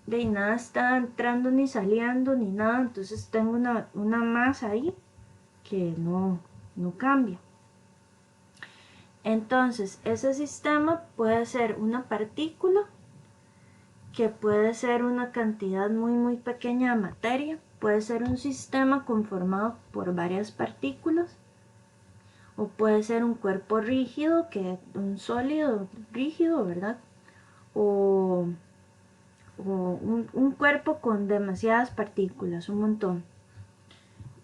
nada está entrando ni saliendo ni nada, entonces tengo una masa ahí que no cambia. Entonces, ese sistema puede ser una partícula, que puede ser una cantidad muy pequeña de materia, puede ser un sistema conformado por varias partículas, o puede ser un cuerpo rígido, un sólido rígido, ¿verdad? O un cuerpo con demasiadas partículas, un montón.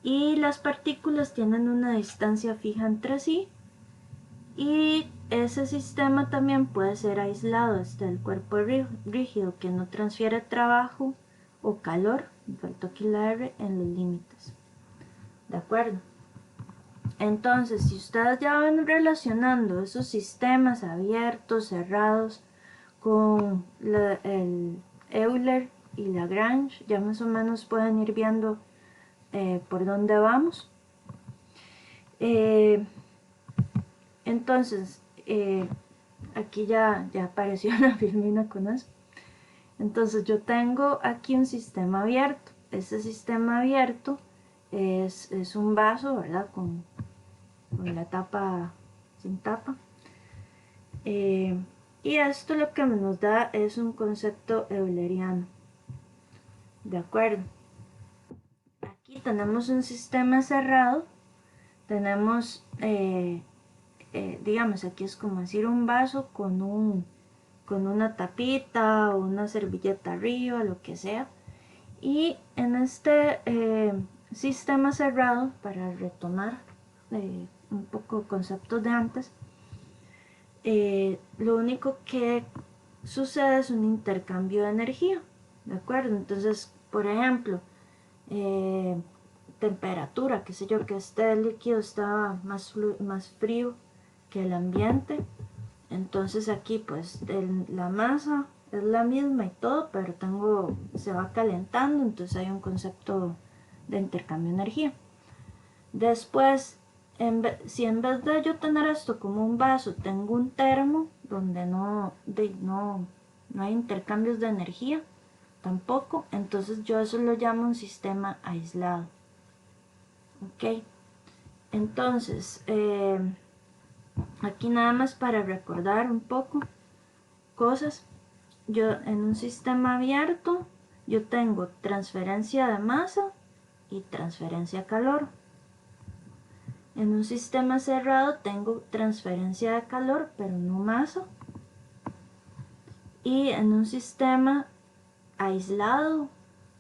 Y las partículas tienen una distancia fija entre sí, y ese sistema también puede ser aislado hasta el cuerpo rígido que no transfiere trabajo o calor, me faltó aquí la R, en los límites. ¿De acuerdo? Entonces, si ustedes ya van relacionando esos sistemas abiertos, cerrados, con el Euler y Lagrange, ya más o menos pueden ir viendo por dónde vamos. Entonces, aquí ya apareció la filmina con eso. Entonces yo tengo aquí un sistema abierto. Este sistema abierto es un vaso, ¿verdad? Con la tapa, sin tapa. Y esto lo que nos da es un concepto euleriano. ¿De acuerdo? Aquí tenemos un sistema cerrado. Tenemos, digamos, aquí es como decir un vaso con una tapita o una servilleta arriba, lo que sea. Y en este sistema cerrado, para retomar un poco conceptos de antes, lo único que sucede es un intercambio de energía, ¿de acuerdo? Entonces, por ejemplo, temperatura, qué sé yo, que este líquido está más frío que el ambiente, entonces aquí pues la masa es la misma y todo, pero se va calentando, entonces hay un concepto de intercambio de energía. Después, si en vez de yo tener esto como un vaso, tengo un termo donde no hay intercambios de energía tampoco, entonces yo eso lo llamo un sistema aislado. Ok, entonces aquí nada más para recordar un poco cosas. yo en un sistema abierto, yo tengo transferencia de masa y transferencia de calor. En un sistema cerrado tengo transferencia de calor, pero no masa. Y en un sistema aislado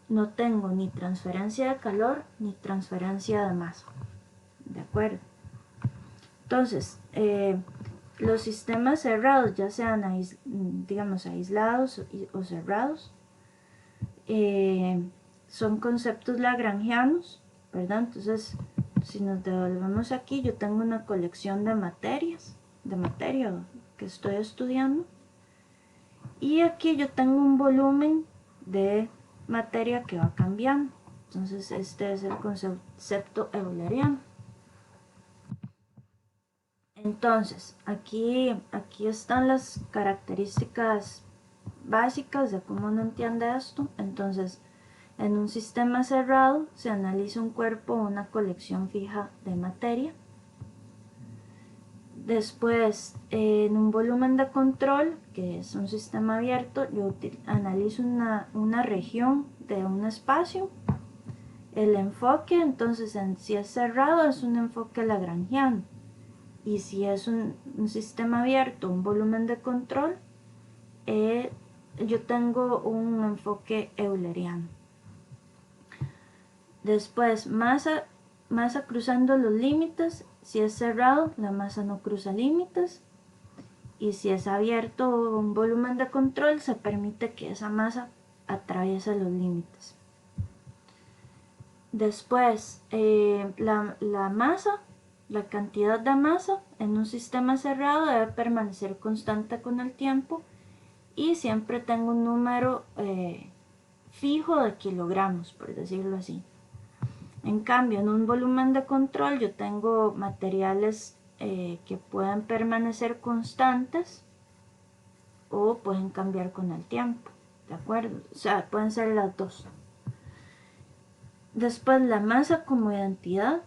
no tengo ni transferencia de calor ni transferencia de masa. ¿De acuerdo? Entonces, los sistemas cerrados, ya sean digamos aislados o cerrados, son conceptos lagrangianos, ¿verdad? Entonces, si nos devolvemos aquí, yo tengo una colección de materia que estoy estudiando, y aquí yo tengo un volumen de materia que va cambiando. Entonces, este es el concepto euleriano. Entonces, aquí están las características básicas de cómo uno entiende esto. Entonces, en un sistema cerrado se analiza un cuerpo o una colección fija de materia. Después, en un volumen de control, que es un sistema abierto, yo analizo una región de un espacio. El enfoque, entonces, si es cerrado, es un enfoque lagrangiano. Y si es un sistema abierto, un volumen de control, yo tengo un enfoque euleriano. Después, masa cruzando los límites. Si es cerrado, la masa no cruza límites. Y si es abierto un volumen de control, se permite que esa masa atraviese los límites. Después, la masa, la cantidad de masa en un sistema cerrado debe permanecer constante con el tiempo y siempre tengo un número fijo de kilogramos, por decirlo así. En cambio, en un volumen de control yo tengo materiales que pueden permanecer constantes o pueden cambiar con el tiempo, ¿de acuerdo? O sea, pueden ser las dos. Después, la masa como identidad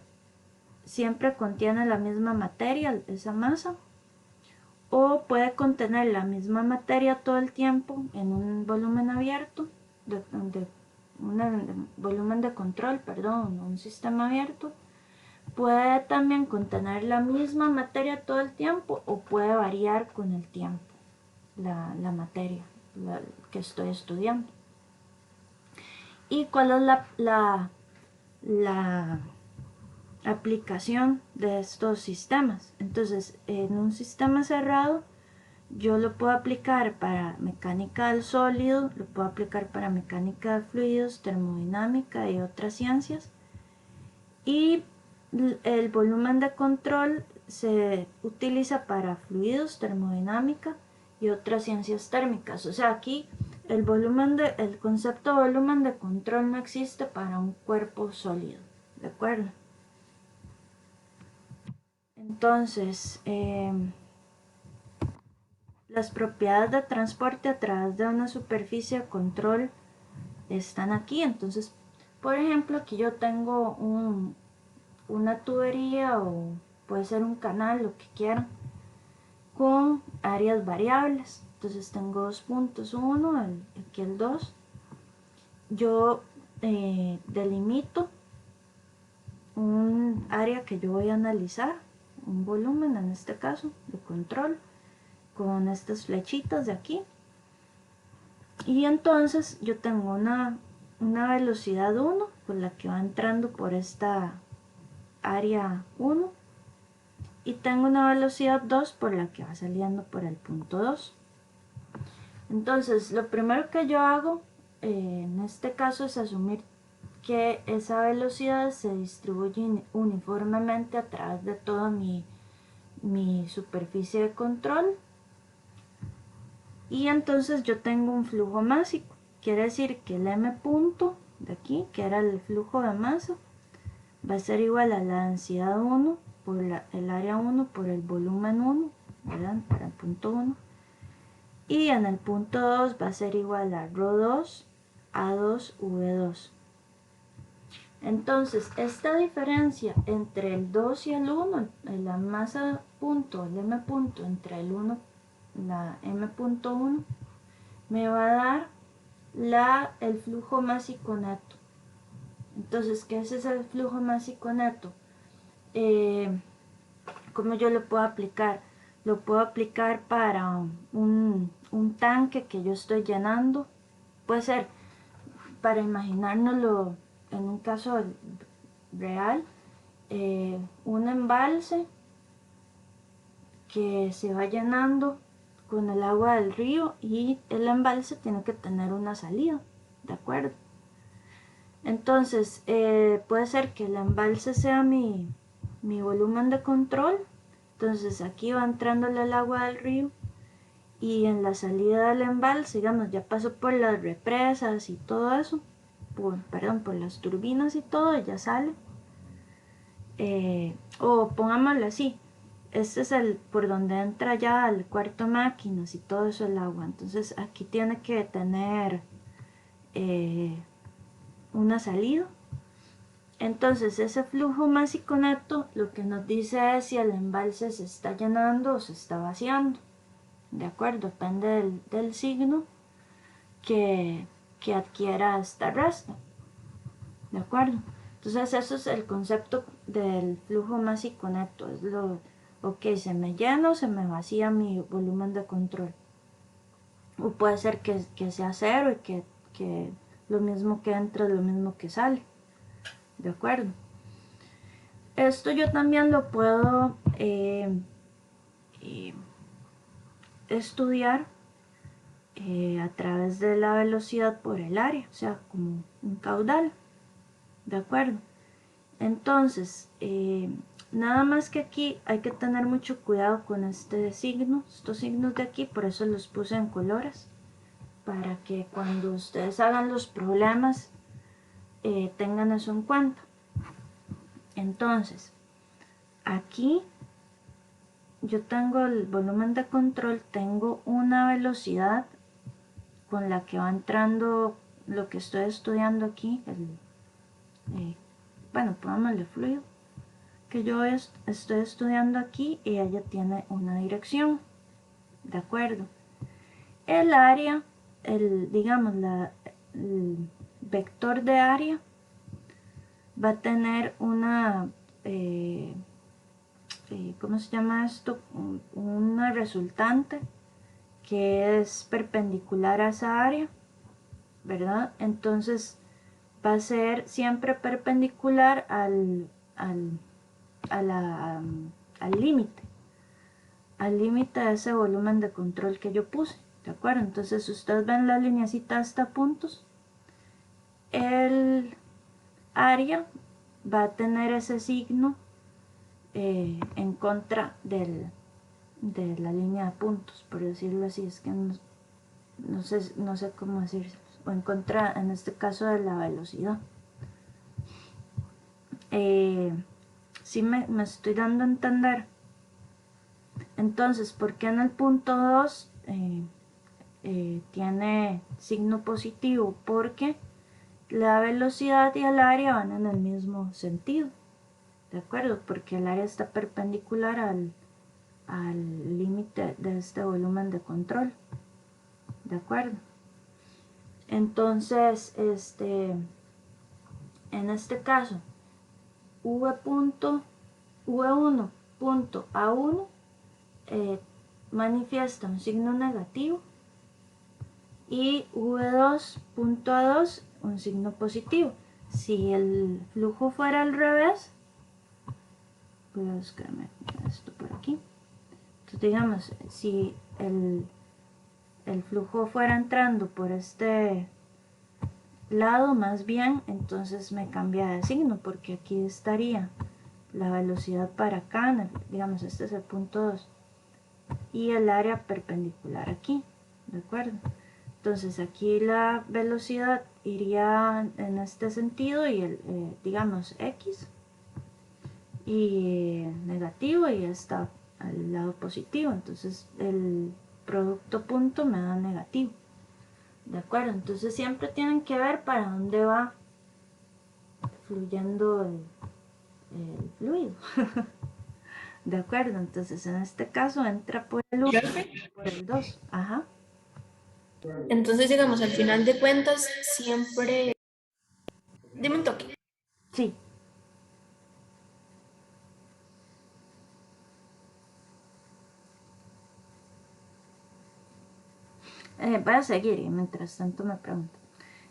siempre contiene la misma materia, esa masa, o puede contener la misma materia todo el tiempo en un volumen abierto, un volumen de control, perdón, un sistema abierto. Puede también contener la misma materia todo el tiempo o puede variar con el tiempo la materia que estoy estudiando. ¿Y cuál es la aplicación de estos sistemas? Entonces, en un sistema cerrado yo lo puedo aplicar para mecánica del sólido, lo puedo aplicar para mecánica de fluidos, termodinámica y otras ciencias. Y el volumen de control se utiliza para fluidos, termodinámica y otras ciencias térmicas. O sea, aquí el concepto de volumen de control no existe para un cuerpo sólido, ¿de acuerdo? Entonces, las propiedades de transporte a través de una superficie de control están aquí. Entonces, por ejemplo, aquí yo tengo una tubería o puede ser un canal, lo que quieran, con áreas variables. Entonces tengo dos puntos, uno, aquí el 2. Yo delimito un área que yo voy a analizar, un volumen en este caso de control, con estas flechitas de aquí. Y entonces yo tengo una velocidad 1 por la que va entrando por esta área 1 y tengo una velocidad 2 por la que va saliendo por el punto 2. Entonces lo primero que yo hago en este caso es asumir que esa velocidad se distribuye uniformemente a través de toda mi superficie de control. Y entonces yo tengo un flujo másico, quiere decir que el m punto de aquí, que era el flujo de masa, va a ser igual a la densidad 1 por el área 1 por el volumen 1, ¿verdad? Para el punto 1. Y en el punto 2 va a ser igual a ρ2 A2 V2. Entonces, esta diferencia entre el 2 y el 1, la masa punto, el m punto entre el 1 la m.1, me va a dar el flujo másico neto. Entonces, ¿qué es el flujo másico neto? ¿Cómo yo lo puedo aplicar? Lo puedo aplicar para un tanque que yo estoy llenando. Puede ser, para imaginárnoslo en un caso real, un embalse que se va llenando con el agua del río y el embalse tiene que tener una salida, ¿de acuerdo? Entonces, puede ser que el embalse sea mi volumen de control. Entonces aquí va entrándole el agua del río y en la salida del embalse, digamos, ya pasó por las represas y todo eso, por las turbinas y todo, ya sale. O pongámoslo así, este es el por donde entra ya al cuarto máquinas y todo eso el agua. Entonces aquí tiene que tener una salida. Entonces ese flujo másico neto lo que nos dice es si el embalse se está llenando o se está vaciando. ¿De acuerdo? Depende del signo que adquiera esta resta. ¿De acuerdo? Entonces eso es el concepto del flujo másico neto. Es ok, se me llena o se me vacía mi volumen de control. O puede ser que sea cero y que lo mismo que entra es lo mismo que sale. ¿De acuerdo? Esto yo también lo puedo estudiar a través de la velocidad por el área, o sea, como un caudal. ¿De acuerdo? Entonces, nada más que aquí hay que tener mucho cuidado con este signo, estos signos de aquí, por eso los puse en colores, para que cuando ustedes hagan los problemas tengan eso en cuenta. Entonces, aquí yo tengo el volumen de control, tengo una velocidad con la que va entrando lo que estoy estudiando aquí, bueno, pongámosle fluido, que yo estoy estudiando aquí y ella tiene una dirección, ¿de acuerdo? El área, digamos, el vector de área va a tener una, ¿cómo se llama esto? Una resultante que es perpendicular a esa área, ¿verdad? Entonces va a ser siempre perpendicular al límite, al límite de ese volumen de control que yo puse, ¿de acuerdo? Entonces ustedes ven la lineacita hasta puntos, el área va a tener ese signo en contra de la línea de puntos, por decirlo así, es que no sé cómo decirlo, o en contra, en este caso, de la velocidad. Sí me estoy dando a entender. Entonces, ¿por qué en el punto 2 tiene signo positivo? Porque la velocidad y el área van en el mismo sentido, ¿de acuerdo? Porque el área está perpendicular al límite de este volumen de control, ¿de acuerdo? Entonces, en este caso, V1.A1 manifiesta un signo negativo y V2.A2 un signo positivo. Si el flujo fuera al revés, voy a buscarme esto por aquí. Entonces, digamos, si el flujo fuera entrando por este lado más bien, entonces me cambia de signo, porque aquí estaría la velocidad para acá, digamos, este es el punto 2, y el área perpendicular aquí, ¿de acuerdo? Entonces aquí la velocidad iría en este sentido y digamos, X, y negativo, y está al lado positivo, entonces el producto punto me da negativo, ¿de acuerdo? Entonces siempre tienen que ver para dónde va fluyendo el fluido. ¿De acuerdo? Entonces en este caso entra por el 1 y por el 2. Ajá. Entonces, digamos, al final de cuentas, siempre... Dime un toque. Sí, voy a seguir y mientras tanto me pregunto.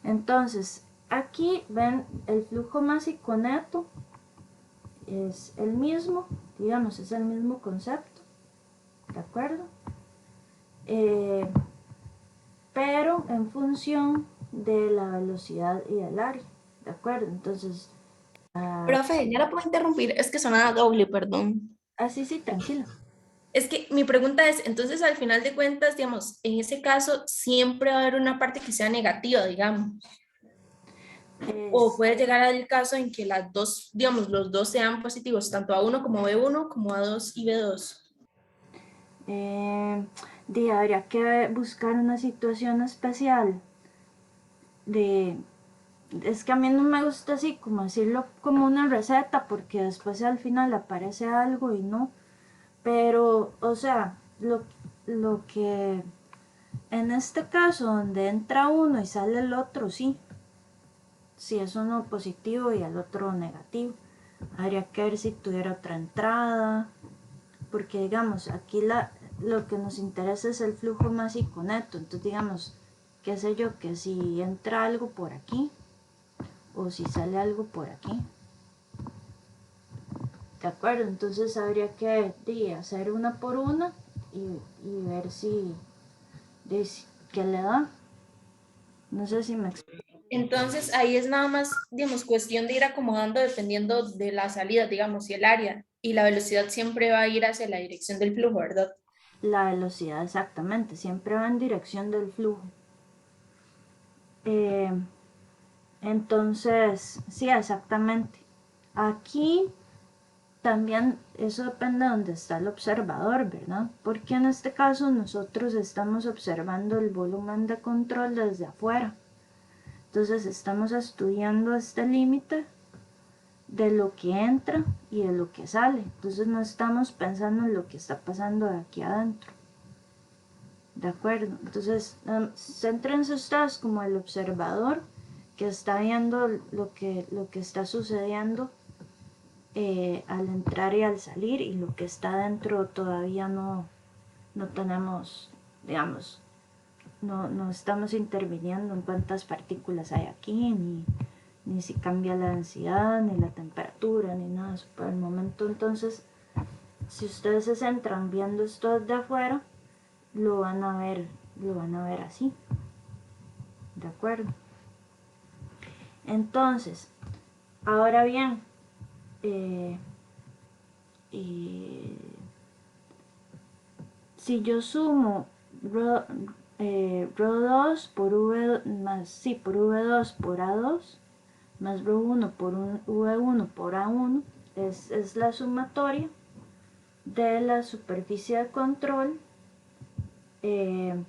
Entonces, aquí ven el flujo másico neto es el mismo, digamos, es el mismo concepto, ¿de acuerdo? Eh, pero en función de la velocidad y del área, ¿de acuerdo? Entonces, Profe, ya la puedo interrumpir, es que sonaba doble, perdón. así sí, tranquila. Es que mi pregunta es, entonces al final de cuentas, digamos, en ese caso siempre va a haber una parte que sea negativa, digamos. O Es, puede llegar al caso en que las dos, digamos, los dos sean positivos, tanto A1 como B1, como A2 y B2. habría que buscar una situación especial de... Es que a mí no me gusta así como decirlo como una receta porque después al final aparece algo y no. Pero, o sea, lo que en este caso donde entra uno y sale el otro, sí. Si es uno positivo y el otro negativo. Habría que ver si tuviera otra entrada. Porque digamos, aquí lo que nos interesa es el flujo másico neto. Entonces digamos, qué sé yo, que si entra algo por aquí o si sale algo por aquí. ¿De acuerdo? Entonces habría que hacer una por una y ver si, qué le da. No sé si me explico. Entonces ahí es nada más, digamos, cuestión de ir acomodando dependiendo de la salida, digamos, y el área. Y la velocidad siempre va a ir hacia la dirección del flujo, ¿verdad? La velocidad exactamente, siempre va en dirección del flujo. Eh, entonces, sí, exactamente. Aquí también eso depende de dónde está el observador, ¿verdad? Porque en este caso nosotros estamos observando el volumen de control desde afuera. Entonces estamos estudiando este límite de lo que entra y de lo que sale. Entonces no estamos pensando en lo que está pasando de aquí adentro. ¿De acuerdo? Entonces, céntrense ustedes como el observador que está viendo lo que está sucediendo al entrar y al salir, y lo que está dentro todavía no tenemos, digamos, no estamos interviniendo en cuántas partículas hay aquí, ni si cambia la densidad, ni la temperatura, ni nada. Por el momento, entonces, si ustedes se centran viendo esto de afuera, lo van a ver, lo van a ver así, ¿de acuerdo? Entonces, ahora bien, eh, eh, si yo sumo ρ2 por v más, sí, por v2 por a2 más ρ1 por v1 por a1 es la sumatoria de la superficie de control ρ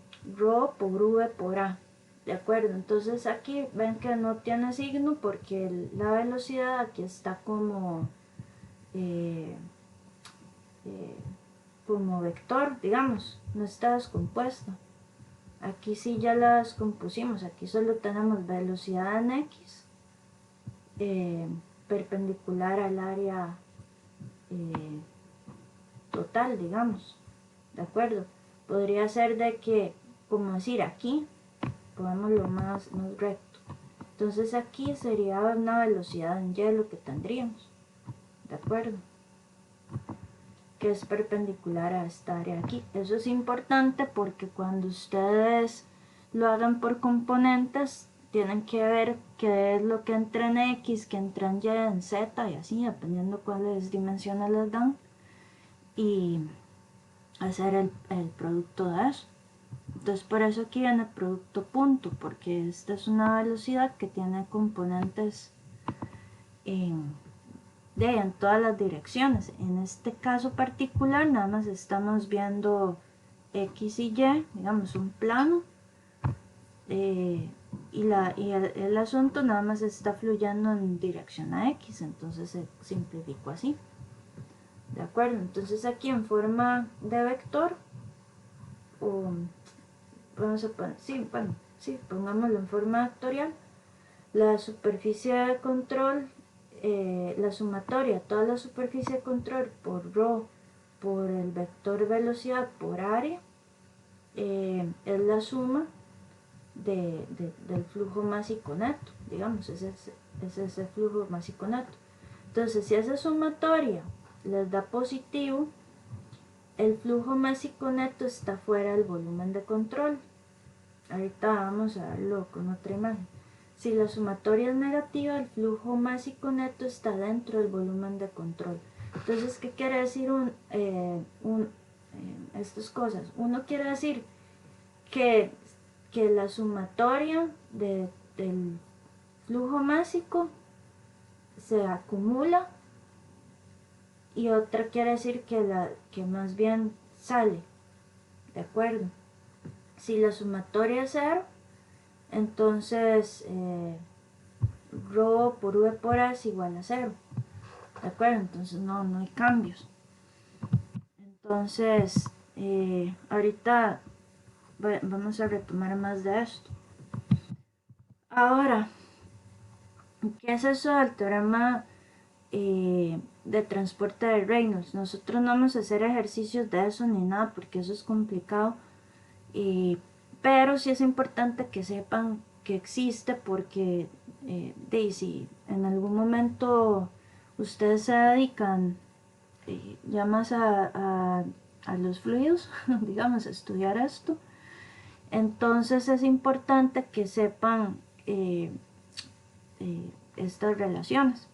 por v por a. ¿De acuerdo? Entonces aquí ven que no tiene signo porque la velocidad aquí está eh, eh, como vector, digamos, no está descompuesta. Aquí sí ya la descompusimos, aquí solo tenemos velocidad en x eh, perpendicular al área eh, total, digamos. ¿De acuerdo? Podría ser de que, como decir, aquí podemos lo más recto. Entonces aquí sería una velocidad en y lo que tendríamos. ¿De acuerdo? Que es perpendicular a esta área aquí. Eso es importante porque cuando ustedes lo hagan por componentes, tienen que ver qué es lo que entra en X, que entra en Y, en Z y así, dependiendo cuáles dimensiones les dan, y hacer el producto de eso. Entonces por eso aquí viene producto punto, porque esta es una velocidad que tiene componentes en, en todas las direcciones. En este caso particular nada más estamos viendo X y Y, digamos un plano, y el asunto nada más está fluyendo en dirección a X, entonces se simplificó así. ¿De acuerdo? Entonces aquí en forma de vector, o vamos a poner, sí, bueno, sí, pongámoslo en forma vectorial. La superficie de control, la sumatoria, toda la superficie de control por ρ, por el vector velocidad por área, es la suma del flujo másico neto, digamos, es ese flujo másico neto. Entonces, si esa sumatoria les da positivo, el flujo másico neto está fuera del volumen de control. Ahorita vamos a verlo con otra imagen. Si la sumatoria es negativa, el flujo másico neto está dentro del volumen de control. Entonces, ¿qué quiere decir estas cosas? Uno quiere decir que la sumatoria del flujo másico se acumula, y otra quiere decir que más bien sale, ¿de acuerdo? Si la sumatoria es 0, entonces ρ por v por a es igual a 0, ¿de acuerdo? Entonces no hay cambios. Entonces, ahorita vamos a retomar más de esto. Ahora, ¿qué es eso del teorema de transporte de Reynolds? Nosotros no vamos a hacer ejercicios de eso ni nada, porque eso es complicado, pero sí es importante que sepan que existe, porque si en algún momento ustedes se dedican ya más a los fluidos, digamos, a estudiar esto, entonces es importante que sepan estas relaciones,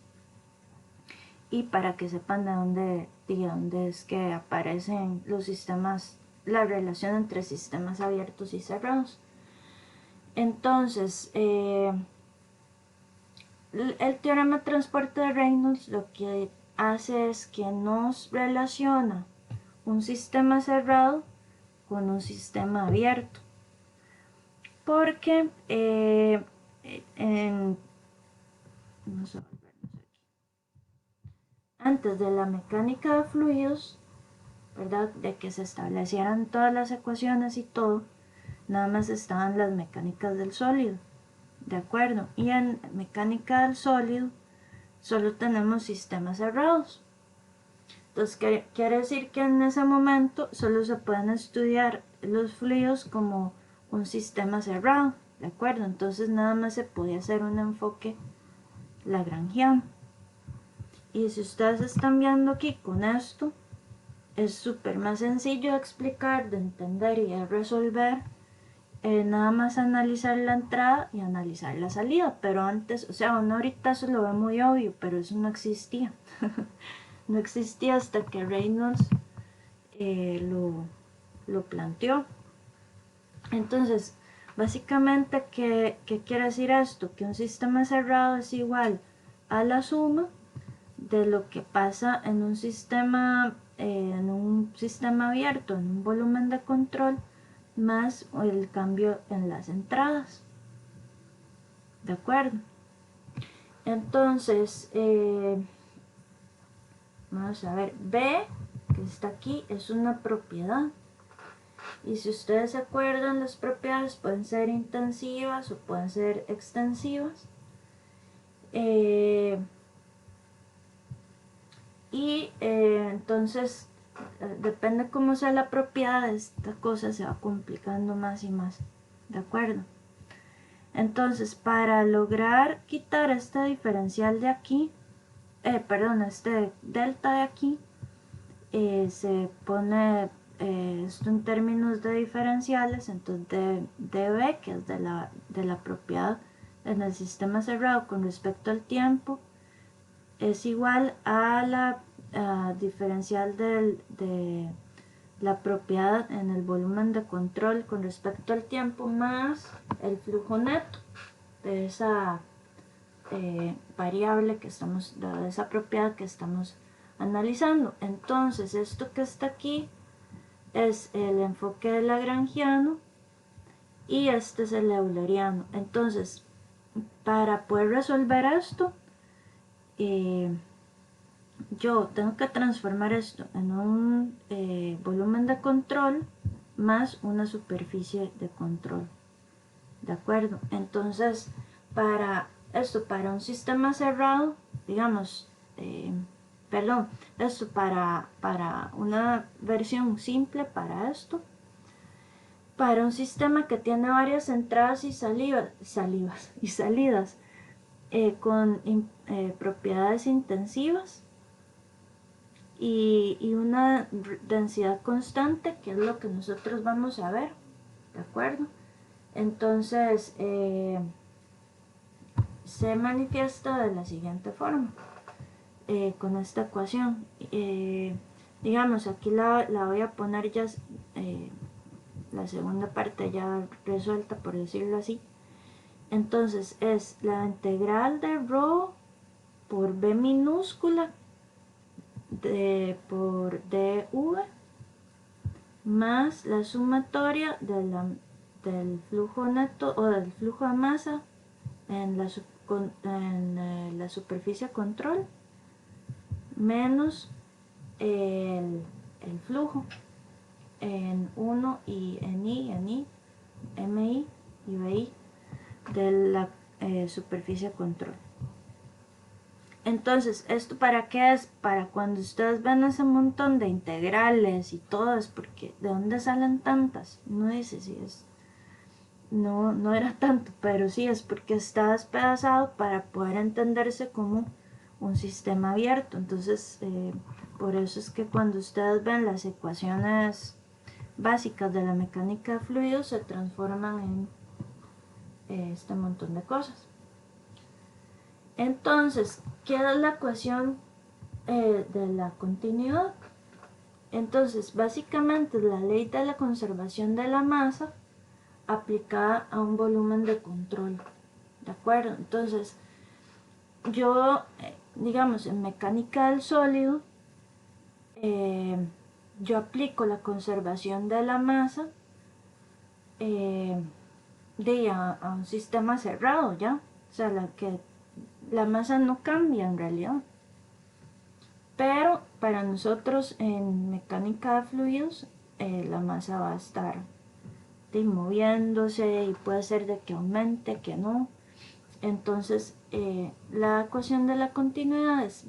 y para que sepan de dónde es que aparecen los sistemas, la relación entre sistemas abiertos y cerrados. Entonces, el teorema de transporte de Reynolds lo que hace es que nos relaciona un sistema cerrado con un sistema abierto, porque antes de la mecánica de fluidos, ¿verdad?, de que se establecieran todas las ecuaciones y todo, nada más estaban las mecánicas del sólido, ¿de acuerdo? Y en mecánica del sólido solo tenemos sistemas cerrados. Entonces, quiere decir que en ese momento solo se pueden estudiar los fluidos como un sistema cerrado, ¿de acuerdo? Entonces nada más se podía hacer un enfoque lagrangiano. Y si ustedes están viendo aquí con esto, es súper más sencillo de explicar, de entender y de resolver. Nada más analizar la entrada y analizar la salida, pero antes, o sea, uno ahorita se lo ve muy obvio, pero eso no existía. No existía hasta que Reynolds lo planteó. Entonces, básicamente, ¿qué quiere decir esto? Que un sistema cerrado es igual a la suma de lo que pasa en un sistema abierto, en un volumen de control, más el cambio en las entradas, ¿de acuerdo? Entonces, vamos a ver, B, que está aquí, es una propiedad, y si ustedes se acuerdan, las propiedades pueden ser intensivas o pueden ser extensivas, entonces depende cómo sea la propiedad, esta cosa se va complicando más y más, ¿de acuerdo? Entonces, para lograr quitar este diferencial de aquí, este delta de aquí, se pone esto en términos de diferenciales. Entonces dB, que es de la propiedad en el sistema cerrado con respecto al tiempo, es igual a la diferencial de la propiedad en el volumen de control con respecto al tiempo, más el flujo neto de esa variable que estamos, de esa propiedad que estamos analizando. Entonces, esto que está aquí es el enfoque lagrangiano y este es el euleriano. Entonces, para poder resolver esto, yo tengo que transformar esto en un volumen de control, más una superficie de control. ¿De acuerdo? Entonces, para un sistema cerrado, digamos, esto para una versión simple para esto, para un sistema que tiene varias entradas y salidas con propiedades intensivas y una densidad constante, que es lo que nosotros vamos a ver, ¿de acuerdo? Entonces, se manifiesta de la siguiente forma, con esta ecuación. Digamos, aquí la voy a poner ya, la segunda parte ya resuelta, por decirlo así. Entonces, es la integral de rho por b minúscula por dv más la sumatoria del flujo neto o del flujo de masa en la superficie control menos el flujo en 1 y en I, MI y BI de la superficie control. Entonces, ¿esto para qué es? Para cuando ustedes ven ese montón de integrales y todo, es porque ¿de dónde salen tantas? Uno dice si es, no era tanto, pero sí es porque está despedazado para poder entenderse como un sistema abierto. Entonces, por eso es que cuando ustedes ven las ecuaciones básicas de la mecánica de fluidos, se transforman en este montón de cosas. Entonces, ¿qué es la ecuación de la continuidad? Entonces, básicamente es la ley de la conservación de la masa aplicada a un volumen de control. ¿De acuerdo? Entonces, yo, digamos, en mecánica del sólido, yo aplico la conservación de la masa a un sistema cerrado, ¿ya? O sea, la masa no cambia en realidad. Pero para nosotros en mecánica de fluidos, la masa va a estar moviéndose y puede ser de que aumente, que no. Entonces, la ecuación de la continuidad es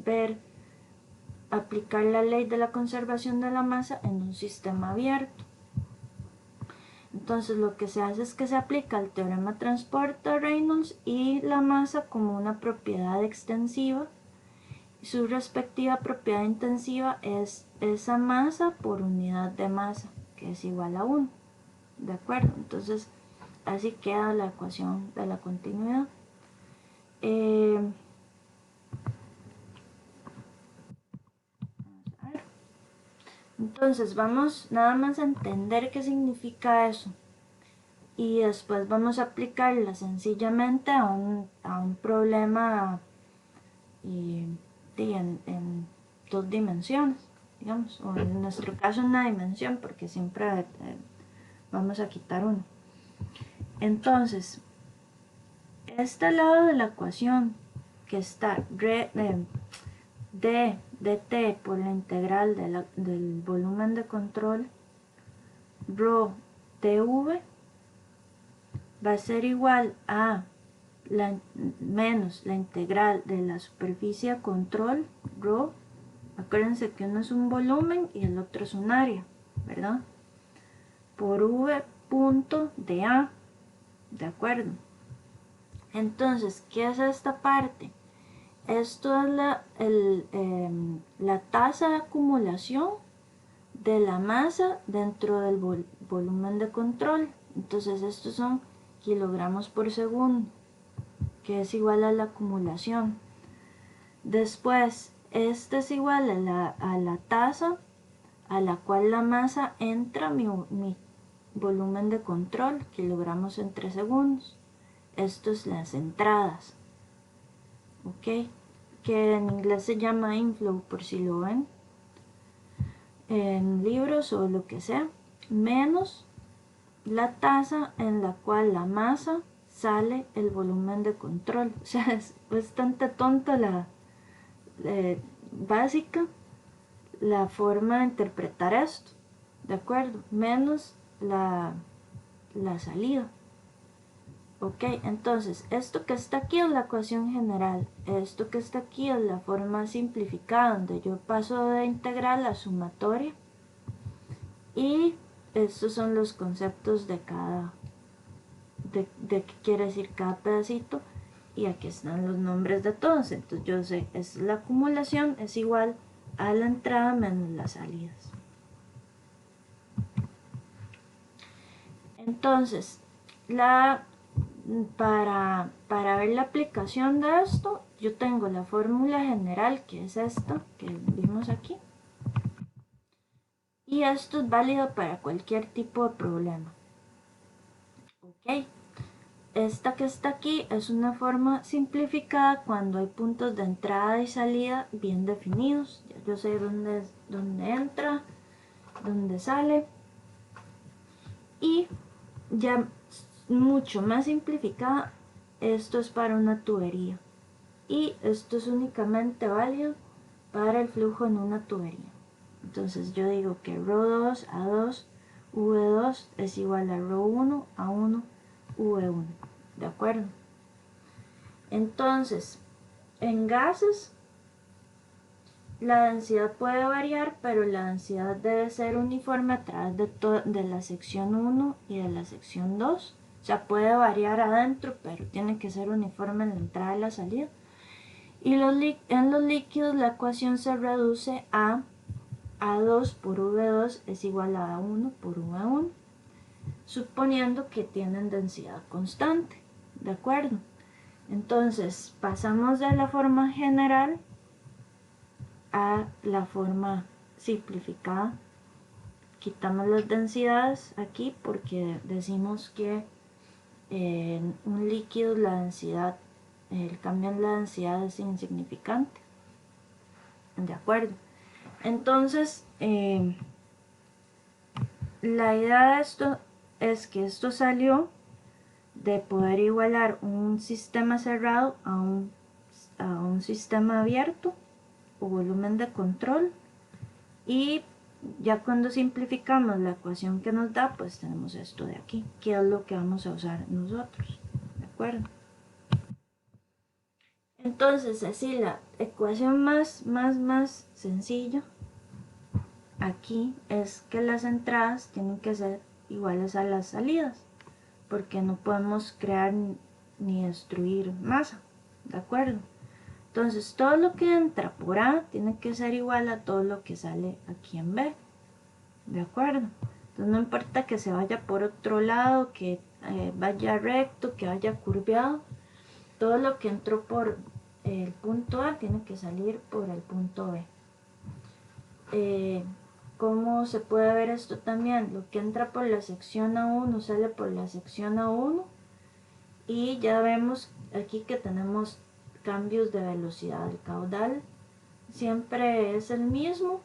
aplicar la ley de la conservación de la masa en un sistema abierto. Entonces, lo que se hace es que se aplica el teorema Transporter-Reynolds y la masa como una propiedad extensiva. Su respectiva propiedad intensiva es esa masa por unidad de masa, que es igual a 1. ¿De acuerdo? Entonces, así queda la ecuación de la continuidad. Entonces, vamos nada más a entender qué significa eso. Y después vamos a aplicarla sencillamente a un problema en 2 dimensiones, digamos, o en nuestro caso una dimensión, porque siempre vamos a quitar uno. Entonces, este lado de la ecuación que está d dt por la integral del volumen de control rho dv va a ser igual a menos la integral de la superficie a control rho. Acuérdense que uno es un volumen y el otro es un área, ¿verdad? Por v punto de A, ¿de acuerdo? Entonces, ¿qué es esta parte? Esto es la tasa de acumulación de la masa dentro del volumen de control. Entonces, estos son kilogramos por segundo, que es igual a la acumulación. Después, este es igual a la tasa a la cual la masa entra mi volumen de control, kilogramos entre segundos. Esto es las entradas, ¿ok? Que en inglés se llama inflow, por si lo ven en libros o lo que sea, menos la tasa en la cual la masa sale el volumen de control. O sea, es bastante tonta básica la forma de interpretar esto, ¿de acuerdo? Menos la salida. Ok, entonces esto que está aquí es la ecuación general, esto que está aquí es la forma simplificada donde yo paso de integral a sumatoria, y estos son los conceptos de cada, de qué quiere decir cada pedacito, y aquí están los nombres de todos. Entonces yo sé, es la acumulación es igual a la entrada menos las salidas. Entonces, para ver la aplicación de esto, yo tengo la fórmula general, que es esta que vimos aquí, y esto es válido para cualquier tipo de problema. Ok, esta que está aquí es una forma simplificada cuando hay puntos de entrada y salida bien definidos. Ya yo sé dónde entra, dónde sale, y ya mucho más simplificada, esto es para una tubería, y esto es únicamente válido para el flujo en una tubería. Entonces yo digo que ρ2 a 2 V2 es igual a ρ1 a 1 V1, ¿de acuerdo? Entonces, en gases la densidad puede variar, pero la densidad debe ser uniforme a través de la sección 1 y de la sección 2. O sea, puede variar adentro, pero tiene que ser uniforme en la entrada y la salida. Y en los líquidos la ecuación se reduce a A2 por V2 es igual a A1 por V1, suponiendo que tienen densidad constante, ¿de acuerdo? Entonces pasamos de la forma general a la forma simplificada. Quitamos las densidades aquí porque decimos que en un líquido la densidad, el cambio en la densidad es insignificante, ¿de acuerdo? Entonces, la idea de esto es que esto salió de poder igualar un sistema cerrado a un sistema abierto o volumen de control, y ya cuando simplificamos la ecuación que nos da, pues tenemos esto de aquí, que es lo que vamos a usar nosotros, ¿de acuerdo? Entonces, así la ecuación más sencilla aquí es que las entradas tienen que ser iguales a las salidas, porque no podemos crear ni destruir masa, ¿de acuerdo? Entonces todo lo que entra por A tiene que ser igual a todo lo que sale aquí en B, ¿de acuerdo? Entonces no importa que se vaya por otro lado, que vaya recto, que vaya curveado, todo lo que entró por el punto A tiene que salir por el punto B. ¿Cómo se puede ver esto también? Lo que entra por la sección A1 sale por la sección A1, y ya vemos aquí que tenemos cambios de velocidad. El caudal siempre es el mismo,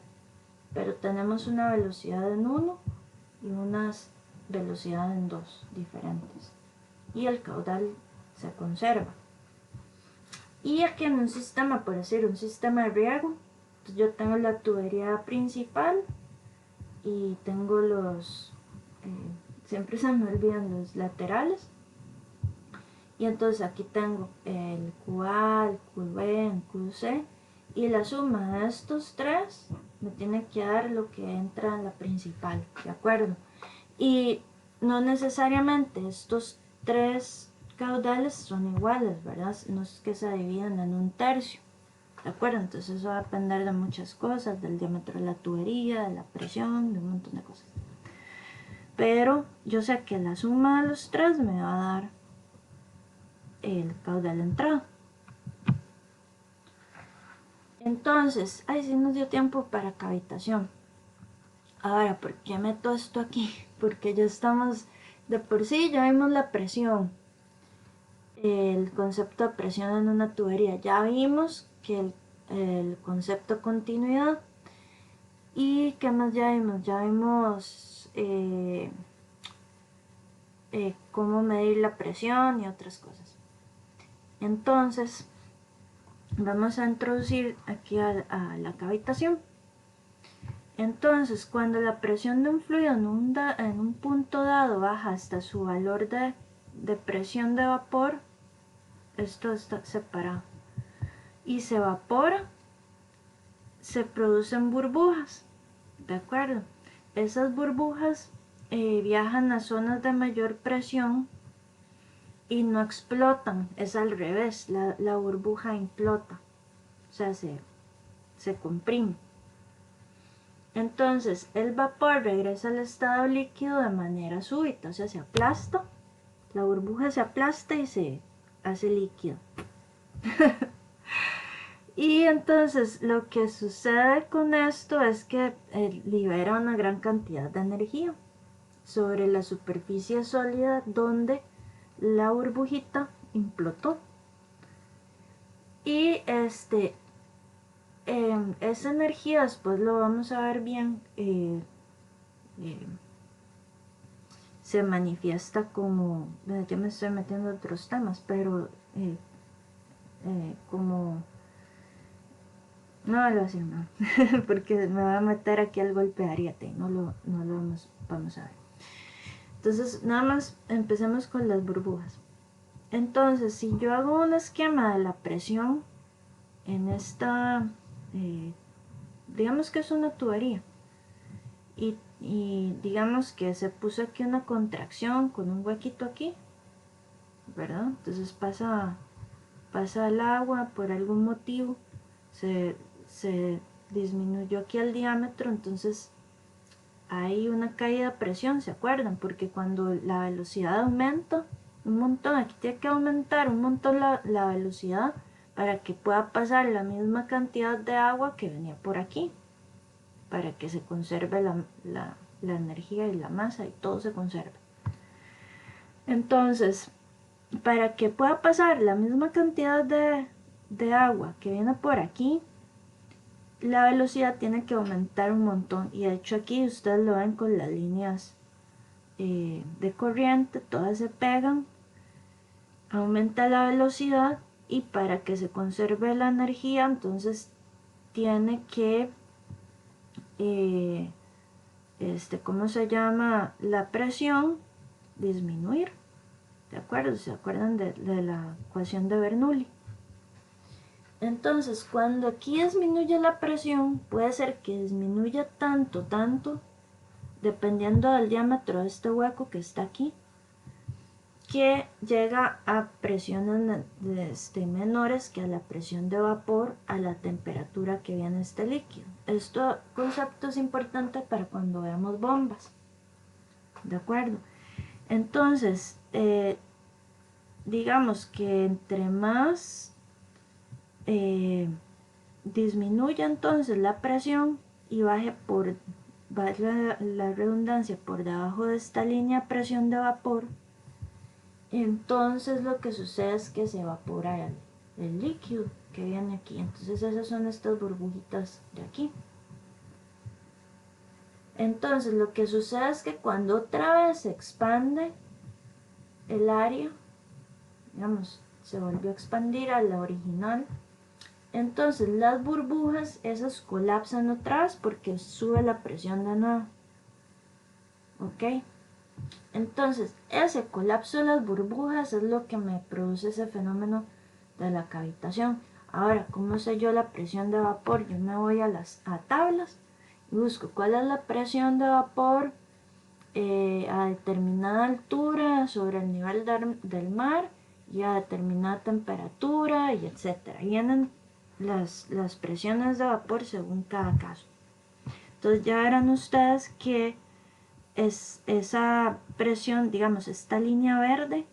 pero tenemos una velocidad en 1 y una velocidad en 2 diferentes, y el caudal se conserva. Y aquí en un sistema, por decir, un sistema de riego, entonces yo tengo la tubería principal y tengo siempre se me olvidan los laterales, y entonces aquí tengo el QA, el QB, el QC, y la suma de estos tres me tiene que dar lo que entra en la principal, ¿de acuerdo? Y no necesariamente estos tres caudales son iguales, ¿verdad? No es que se dividen en un tercio, ¿de acuerdo? Entonces eso va a depender de muchas cosas, del diámetro de la tubería, de la presión, de un montón de cosas. Pero yo sé que la suma de los tres me va a dar el caudal de entrada. Entonces, ahí sí nos dio tiempo para cavitación. Ahora, ¿por qué meto esto aquí? Porque ya estamos, de por sí ya vimos la presión, el concepto de presión en una tubería, ya vimos que el concepto de continuidad, y ¿qué más ya vimos? Ya vimos cómo medir la presión y otras cosas. Entonces, vamos a introducir aquí a la cavitación. Entonces, cuando la presión de un fluido en un punto dado baja hasta su valor de presión de vapor, esto está separado, y se evapora, se producen burbujas, ¿de acuerdo? Esas burbujas viajan a zonas de mayor presión y no explotan, es al revés, la burbuja implota, o sea, se comprime. Entonces el vapor regresa al estado líquido de manera súbita, o sea, se aplasta, la burbuja se aplasta y se hace líquido. Y entonces lo que sucede con esto es que libera una gran cantidad de energía sobre la superficie sólida donde la burbujita implotó. Y esa energía después lo vamos a ver bien, se manifiesta como, yo me estoy metiendo en otros temas, pero como, no lo voy a decir no, porque me va a meter aquí al golpe de ariete, no lo vamos a ver. Entonces nada más empecemos con las burbujas. Entonces si yo hago un esquema de la presión en esta, digamos que es una tubería, y digamos que se puso aquí una contracción con un huequito aquí, ¿verdad? Entonces pasa el agua por algún motivo, se disminuyó aquí el diámetro, entonces hay una caída de presión, ¿se acuerdan? Porque cuando la velocidad aumenta un montón, aquí tiene que aumentar un montón la velocidad para que pueda pasar la misma cantidad de agua que venía por aquí, para que se conserve la energía y la masa y todo se conserve. Entonces, para que pueda pasar la misma cantidad de agua que viene por aquí, la velocidad tiene que aumentar un montón. Y de hecho aquí ustedes lo ven con las líneas de corriente, todas se pegan, aumenta la velocidad y para que se conserve la energía, entonces tiene que, ¿cómo se llama? La presión disminuir. ¿De acuerdo? ¿Se acuerdan de la ecuación de Bernoulli? Entonces, cuando aquí disminuye la presión, puede ser que disminuya tanto, dependiendo del diámetro de este hueco que está aquí, que llega a presiones menores que a la presión de vapor a la temperatura que viene este líquido. Este concepto es importante para cuando veamos bombas. ¿De acuerdo? Entonces, digamos que entre más disminuya entonces la presión y baje la redundancia por debajo de esta línea de presión de vapor, entonces lo que sucede es que se evapora el líquido que viene aquí. Entonces esas son estas burbujitas de aquí. Entonces lo que sucede es que cuando otra vez se expande el área, digamos, se volvió a expandir a la original, entonces las burbujas esas colapsan otra vez porque sube la presión de nuevo. ¿Ok? Entonces ese colapso de las burbujas es lo que me produce ese fenómeno de la cavitación. Ahora, ¿cómo sé yo la presión de vapor? Yo me voy a tablas y busco cuál es la presión de vapor a determinada altura sobre el nivel del mar y a determinada temperatura y etcétera. Vienen las presiones de vapor según cada caso. Entonces ya verán ustedes que esa presión, digamos, esta línea verde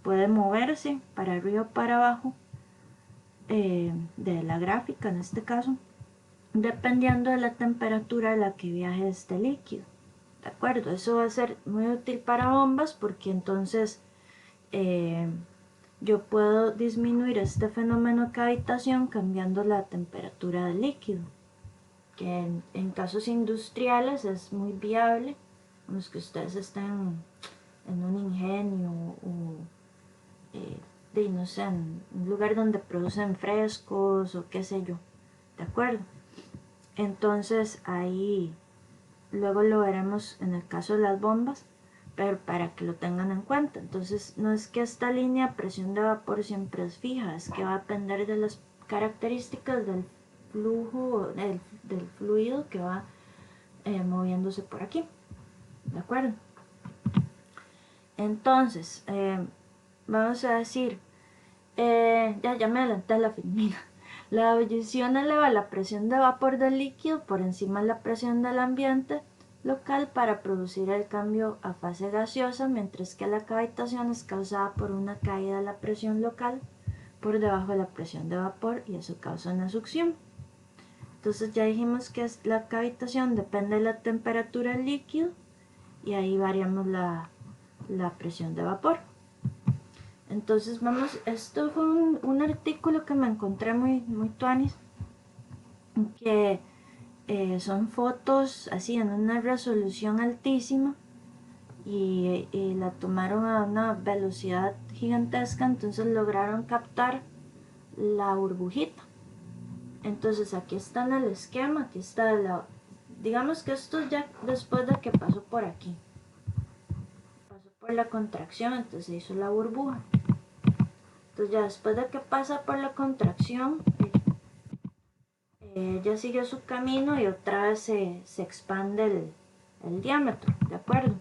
puede moverse para arriba o para abajo de la gráfica en este caso, dependiendo de la temperatura a la que viaje este líquido. ¿De acuerdo? Eso va a ser muy útil para bombas porque entonces yo puedo disminuir este fenómeno de cavitación cambiando la temperatura del líquido, que en casos industriales es muy viable, a los que ustedes estén en un ingenio o no sé, en un lugar donde producen frescos o qué sé yo, ¿de acuerdo? Entonces ahí luego lo veremos en el caso de las bombas, pero para que lo tengan en cuenta. Entonces no es que esta línea de presión de vapor siempre es fija, es que va a depender de las características del flujo, del fluido que va moviéndose por aquí, ¿de acuerdo? Entonces, vamos a decir, ya me adelanté a la filmina. La ebullición eleva la presión de vapor del líquido por encima de la presión del ambiente local para producir el cambio a fase gaseosa, mientras que la cavitación es causada por una caída de la presión local por debajo de la presión de vapor y eso causa una succión. Entonces ya dijimos que la cavitación depende de la temperatura del líquido y ahí variamos la presión de vapor. Entonces vamos, esto fue un artículo que me encontré muy tuanis, que son fotos así en una resolución altísima y la tomaron a una velocidad gigantesca, entonces lograron captar la burbujita. Entonces aquí está en el esquema, aquí está digamos que esto ya después de que pasó por aquí, pasó por la contracción, entonces se hizo la burbuja. Entonces ya después de que pasa por la contracción, ya siguió su camino y otra vez se expande el diámetro, ¿de acuerdo?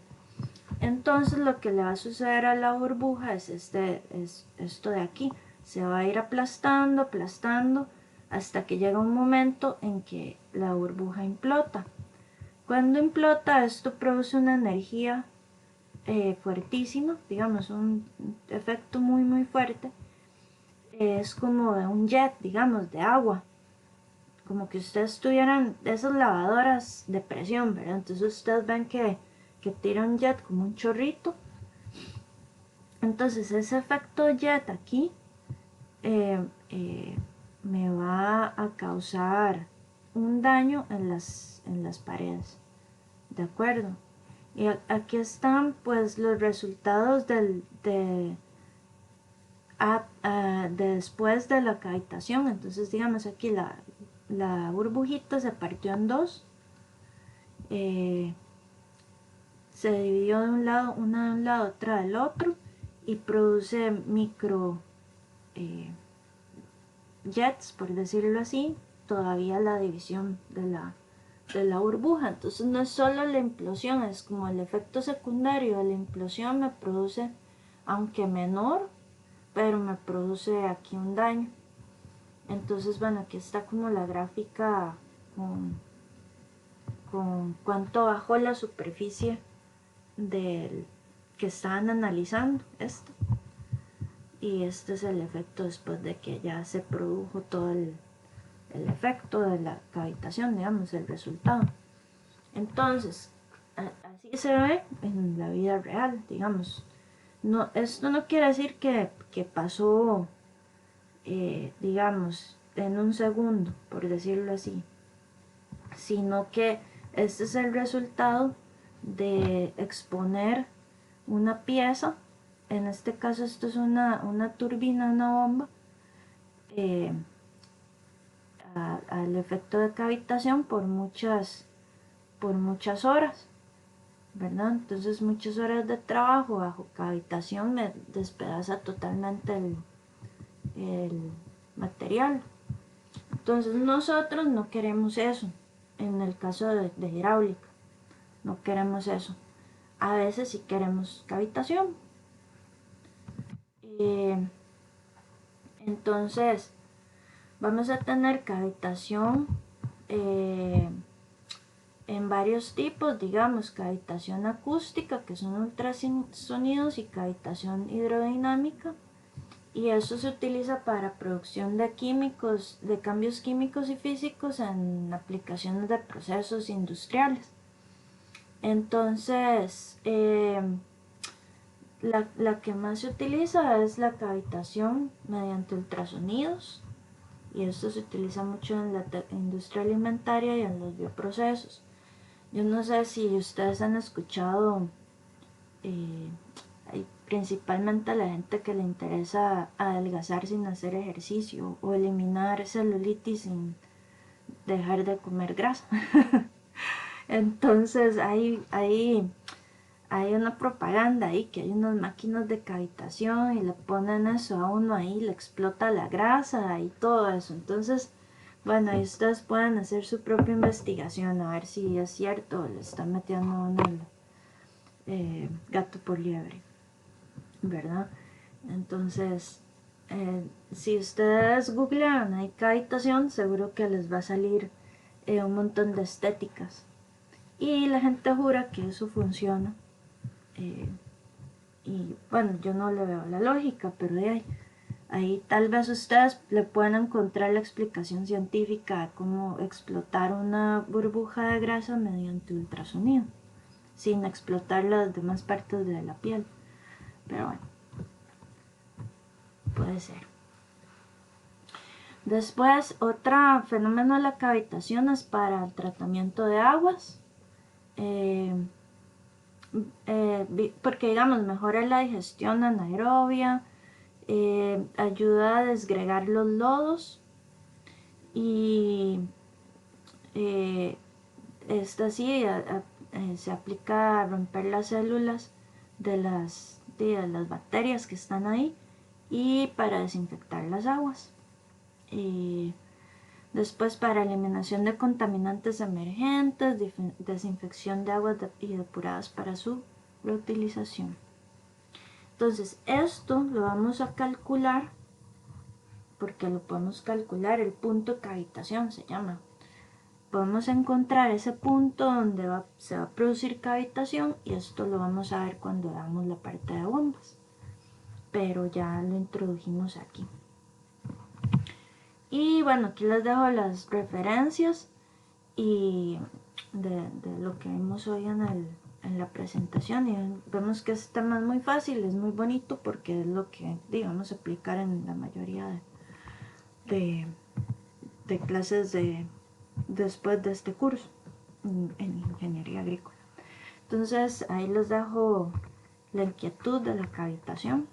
Entonces lo que le va a suceder a la burbuja es esto de aquí, se va a ir aplastando hasta que llega un momento en que la burbuja implota. Cuando implota, esto produce una energía fuertísima, digamos un efecto muy fuerte. Es como de un jet, digamos, de agua, como que ustedes tuvieran esas lavadoras de presión, ¿verdad? Entonces ustedes ven que tira un jet como un chorrito. Entonces ese efecto jet aquí me va a causar un daño en las paredes, ¿de acuerdo? Y aquí están pues los resultados de después de la cavitación. Entonces digamos aquí la burbujita se partió en dos, se dividió de un lado, una de un lado, otra del otro, y produce micro jets, por decirlo así, todavía la división de la burbuja. Entonces no es solo la implosión, es como el efecto secundario de la implosión me produce, aunque menor, pero me produce aquí un daño. Entonces bueno, aquí está como la gráfica con cuánto bajó la superficie del que estaban analizando esto, y este es el efecto después de que ya se produjo todo el efecto de la cavitación, digamos, el resultado. Entonces así se ve en la vida real, digamos. No, esto no quiere decir que pasó digamos en un segundo, por decirlo así, sino que este es el resultado de exponer una pieza, en este caso esto es una turbina, una bomba, al efecto de cavitación por muchas horas, ¿verdad? Entonces muchas horas de trabajo bajo cavitación me despedaza totalmente el material. Entonces nosotros no queremos eso. En el caso de hidráulica no queremos eso. A veces sí queremos cavitación. Entonces vamos a tener cavitación en varios tipos, digamos, cavitación acústica, que son ultrasonidos, y cavitación hidrodinámica, y eso se utiliza para producción de químicos, de cambios químicos y físicos en aplicaciones de procesos industriales. Entonces la que más se utiliza es la cavitación mediante ultrasonidos, y esto se utiliza mucho en la industria alimentaria y en los bioprocesos. Yo no sé si ustedes han escuchado, principalmente a la gente que le interesa adelgazar sin hacer ejercicio o eliminar celulitis sin dejar de comer grasa. Entonces hay una propaganda ahí que hay unas máquinas de cavitación y le ponen eso a uno ahí, le explota la grasa y todo eso. Entonces, bueno, ahí ustedes pueden hacer su propia investigación a ver si es cierto o le están metiendo uno el gato por liebre, ¿verdad? Entonces, si ustedes googlean ahí cavitación, seguro que les va a salir un montón de estéticas. Y la gente jura que eso funciona. Eh, y bueno, yo no le veo la lógica, pero ahí tal vez ustedes le puedan encontrar la explicación científica de cómo explotar una burbuja de grasa mediante ultrasonido, sin explotar las demás partes de la piel. Pero bueno, puede ser. Después, otro fenómeno de la cavitación es para el tratamiento de aguas. Eh, porque digamos mejora la digestión anaerobia, ayuda a desgregar los lodos y esta sí se aplica a romper las células de las bacterias que están ahí y para desinfectar las aguas. Después para eliminación de contaminantes emergentes, desinfección de aguas y depuradas para su reutilización. Entonces esto lo vamos a calcular porque lo podemos calcular, el punto de cavitación se llama. Podemos encontrar ese punto donde se va a producir cavitación y esto lo vamos a ver cuando damos la parte de bombas. Pero ya lo introdujimos aquí. Y bueno, aquí les dejo las referencias y de lo que vimos hoy en la presentación. Y vemos que este tema es muy fácil, es muy bonito porque es lo que vamos a aplicar en la mayoría de clases después de este curso en ingeniería agrícola. Entonces ahí les dejo la inquietud de la cavitación.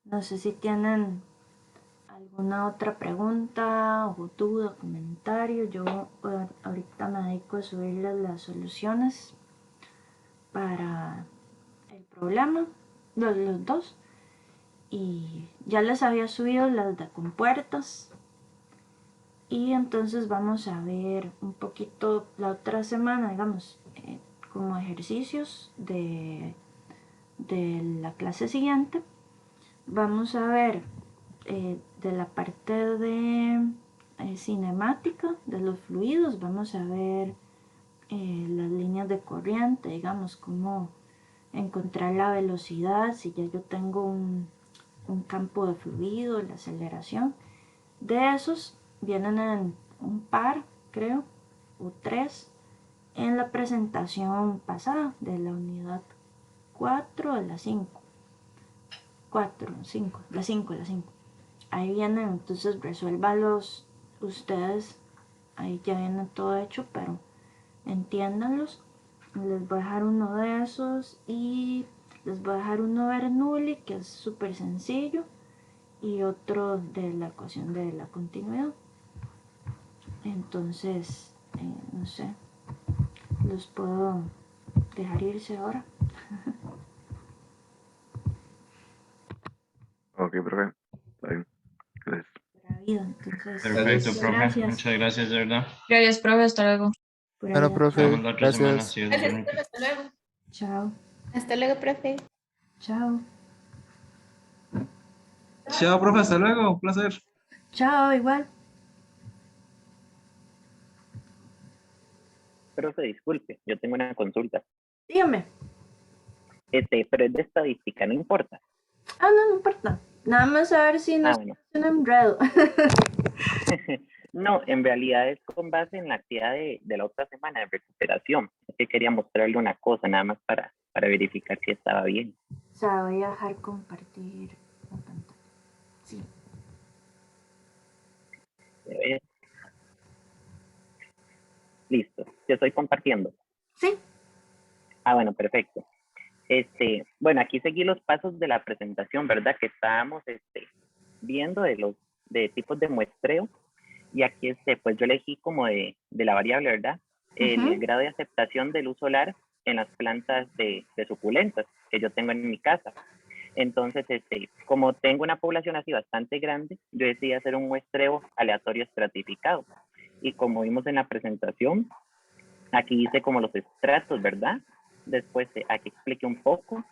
No sé si tienen alguna otra pregunta o duda, comentario. Yo ahorita me dedico a subirles las soluciones para el problema, los dos. Y ya les había subido las de compuertas. Y entonces vamos a ver un poquito la otra semana, digamos, como ejercicios de la clase siguiente. Vamos a ver de la parte de cinemática de los fluidos, vamos a ver las líneas de corriente, digamos, cómo encontrar la velocidad, si ya yo tengo un campo de fluido, la aceleración. De esos vienen en un par, creo, o tres, en la presentación pasada de la unidad 4 de la 5. 4, 5, la 5, la 5. Ahí vienen, entonces resuélvalos ustedes. Ahí ya viene todo hecho, pero entiéndanlos. Les voy a dejar uno de esos y les voy a dejar uno Bernoulli, que es súper sencillo, y otro de la ecuación de la continuidad. Entonces, no sé, los puedo dejar irse ahora. Ok, profe. Está bien. Gracias. Pura vida, entonces, Perfecto, muchas profe. gracias. Muchas gracias, de verdad. Gracias, profe, hasta luego. Pura Bueno, vida. Nos vemos profe, la otra semana, gracias. si Dios lo Gracias, permite. profe, hasta luego. Chao, Hasta luego, profe. chao, Chao, profe, hasta luego. Un placer. chao, igual. Profe, disculpe, yo tengo una consulta. Dígame. Pero es de estadística, no importa. No, no importa. Nada más a ver si no es Bueno. un enredo. No, en realidad es con base en la actividad de la otra semana de recuperación. Es que quería mostrarle una cosa, nada más para verificar si estaba bien. O sea, voy a dejar compartir la pantalla. Sí. Listo, yo estoy compartiendo. Sí. Bueno, perfecto. Bueno, aquí seguí los pasos de la presentación, ¿verdad? Que estábamos viendo de tipos de muestreo. Y aquí pues yo elegí como de la variable, ¿verdad? El grado de aceptación de luz solar en las plantas de suculentas que yo tengo en mi casa. Entonces, como tengo una población así bastante grande, yo decidí hacer un muestreo aleatorio estratificado. Y como vimos en la presentación, aquí hice como los estratos, ¿verdad? Después aquí expliqué un poco.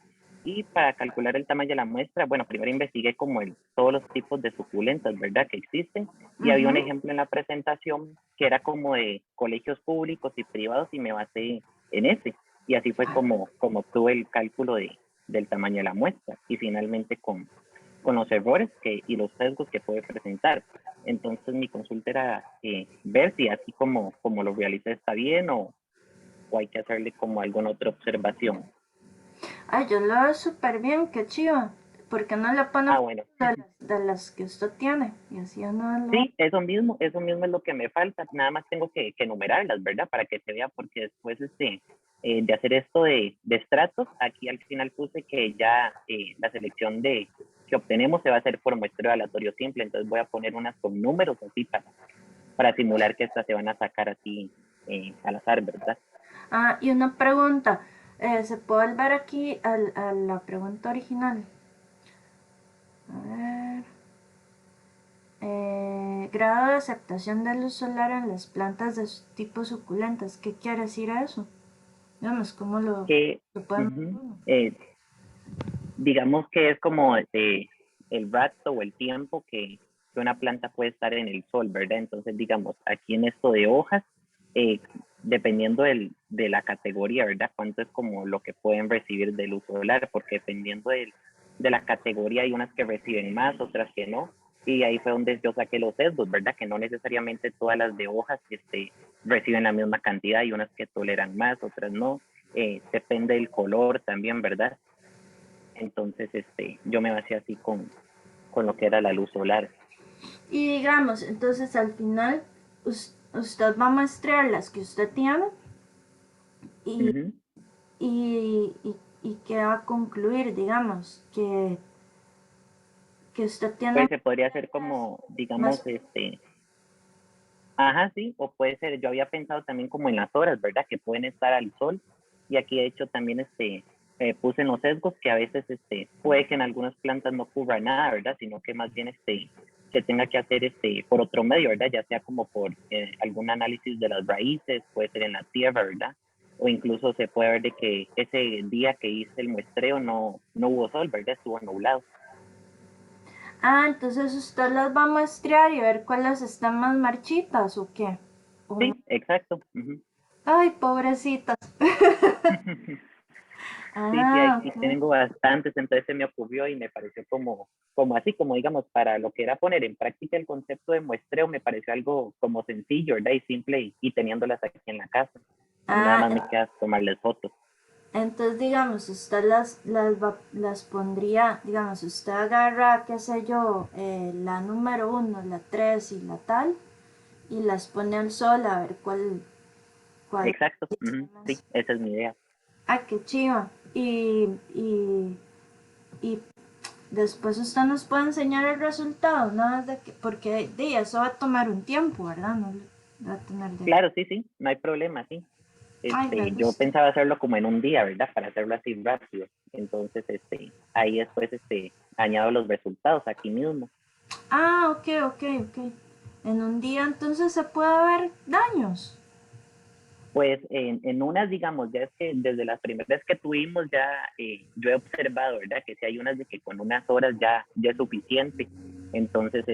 Y para calcular el tamaño de la muestra, bueno, primero investigué como todos los tipos de suculentas, ¿verdad? Que existen. Y había un ejemplo en la presentación que era como de colegios públicos y privados y me basé en ese. Y así fue como tuve el cálculo del tamaño de la muestra. Y finalmente con los errores y los sesgos que puede presentar. Entonces mi consulta era ver si así como lo realicé está bien o hay que hacerle como alguna otra observación. Ay, yo lo veo súper bien, qué chiva. ¿Por qué no le pone Bueno. de las que usted tiene? Y así ya no lo... Sí, eso mismo es lo que me falta. Nada más tengo que enumerarlas, ¿verdad? Para que se vea, porque después de hacer esto de estratos, aquí al final puse que ya la selección que obtenemos se va a hacer por muestreo aleatorio simple. Entonces voy a poner unas con números así para simular que estas se van a sacar así al azar, ¿verdad? Ah, y una pregunta. ¿Se puede volver aquí a la pregunta original? A ver. Grado de aceptación de luz solar en las plantas de tipo suculentas. ¿Qué quiere decir eso? Digamos, ¿cómo lo pueden ver uno? Digamos que es como el rato o el tiempo que una planta puede estar en el sol, ¿verdad? Entonces, digamos, aquí en esto de hojas, dependiendo de la categoría, ¿verdad? Cuánto es como lo que pueden recibir de luz solar, porque dependiendo de la categoría hay unas que reciben más, otras que no. Y ahí fue donde yo saqué los sesgos, ¿verdad? Que no necesariamente todas las de hojas reciben la misma cantidad y unas que toleran más, otras no. Depende del color también, ¿verdad? Entonces, yo me basé así con lo que era la luz solar. Y digamos, entonces al final usted va a muestrear las que usted tiene y, Uh-huh. y que va a concluir, digamos, que usted tiene Pues se podría hacer como, digamos, más... ajá, sí, o puede ser, yo había pensado también como en las horas, ¿verdad? Que pueden estar al sol, y aquí de hecho también puse en los sesgos que a veces puede que en algunas plantas no cubra nada, ¿verdad? Sino que más bien se tenga que hacer por otro medio, ¿verdad? Ya sea como por algún análisis de las raíces, puede ser en la tierra, ¿verdad? O incluso se puede ver de que ese día que hice el muestreo no hubo sol, ¿verdad? Estuvo nublado. Ah, entonces usted las va a muestrear y ver cuáles están más marchitas o qué. Sí, O- exacto. Uh-huh. Ay, pobrecitas. Sí, Ah, aquí ok. tengo bastantes, entonces se me ocurrió y me pareció como así, como digamos, para lo que era poner en práctica el concepto de muestreo, me pareció algo como sencillo, ¿verdad? Y simple y teniéndolas aquí en la casa. Y nada Ah, más me queda tomarles fotos. entonces, digamos, usted las pondría, digamos, usted agarra, qué sé yo, la número 1, la 3 y la tal, y las pone al sol a ver cuál Exacto, es sí, más. esa es mi idea. Ah, qué chiva. Y después usted nos puede enseñar el resultado, ¿no? Porque eso va a tomar un tiempo, ¿verdad? No va a tener de... Claro, sí, no hay problema, sí. Ay, me Yo gusta. pensaba hacerlo como en un día, ¿verdad? Para hacerlo así rápido. Entonces, ahí después, añado los resultados aquí mismo. Ah, ok. En un día entonces se puede ver daños. Pues en unas, digamos, ya es que desde las primeras que tuvimos ya yo he observado, ¿verdad? Que si hay unas de que con unas horas ya es suficiente. Entonces,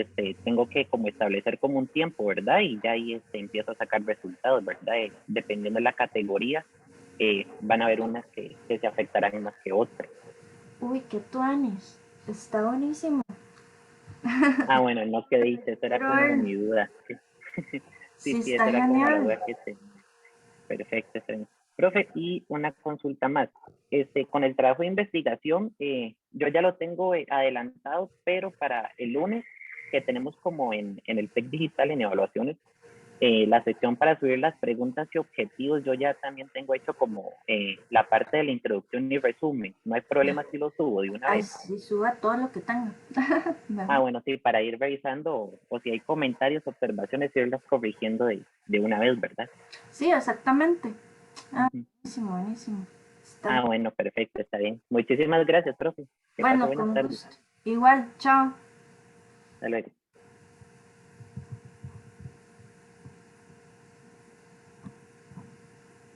tengo que como establecer como un tiempo, ¿verdad? Y ya ahí empiezo a sacar resultados, ¿verdad? Dependiendo de la categoría, van a haber unas que se afectarán más que otras. Uy, qué tuanis. Está buenísimo. Ah, bueno, no que dice, esa era Quiero como ver. mi duda. Sí, Sí, está esa era como la genial. duda que tenía. Perfecto, excelente. Profe, y una consulta más. Con el trabajo de investigación, yo ya lo tengo adelantado, pero para el lunes, que tenemos como en el TEC Digital, en evaluaciones, la sección para subir las preguntas y objetivos, yo ya también tengo hecho como la parte de la introducción y resumen. No hay problema si lo subo de una Ay, vez. sí, suba todo lo que tenga. Ah, bueno, sí, para ir revisando o si hay comentarios, observaciones, irlas corrigiendo de una vez, ¿verdad? Sí, exactamente. Ah, Ujú. buenísimo, buenísimo. Está Ah, bueno, perfecto, está bien. Muchísimas gracias, profe. Que pase bueno, buenas con tardes. gusto. Igual, chao. Hasta luego.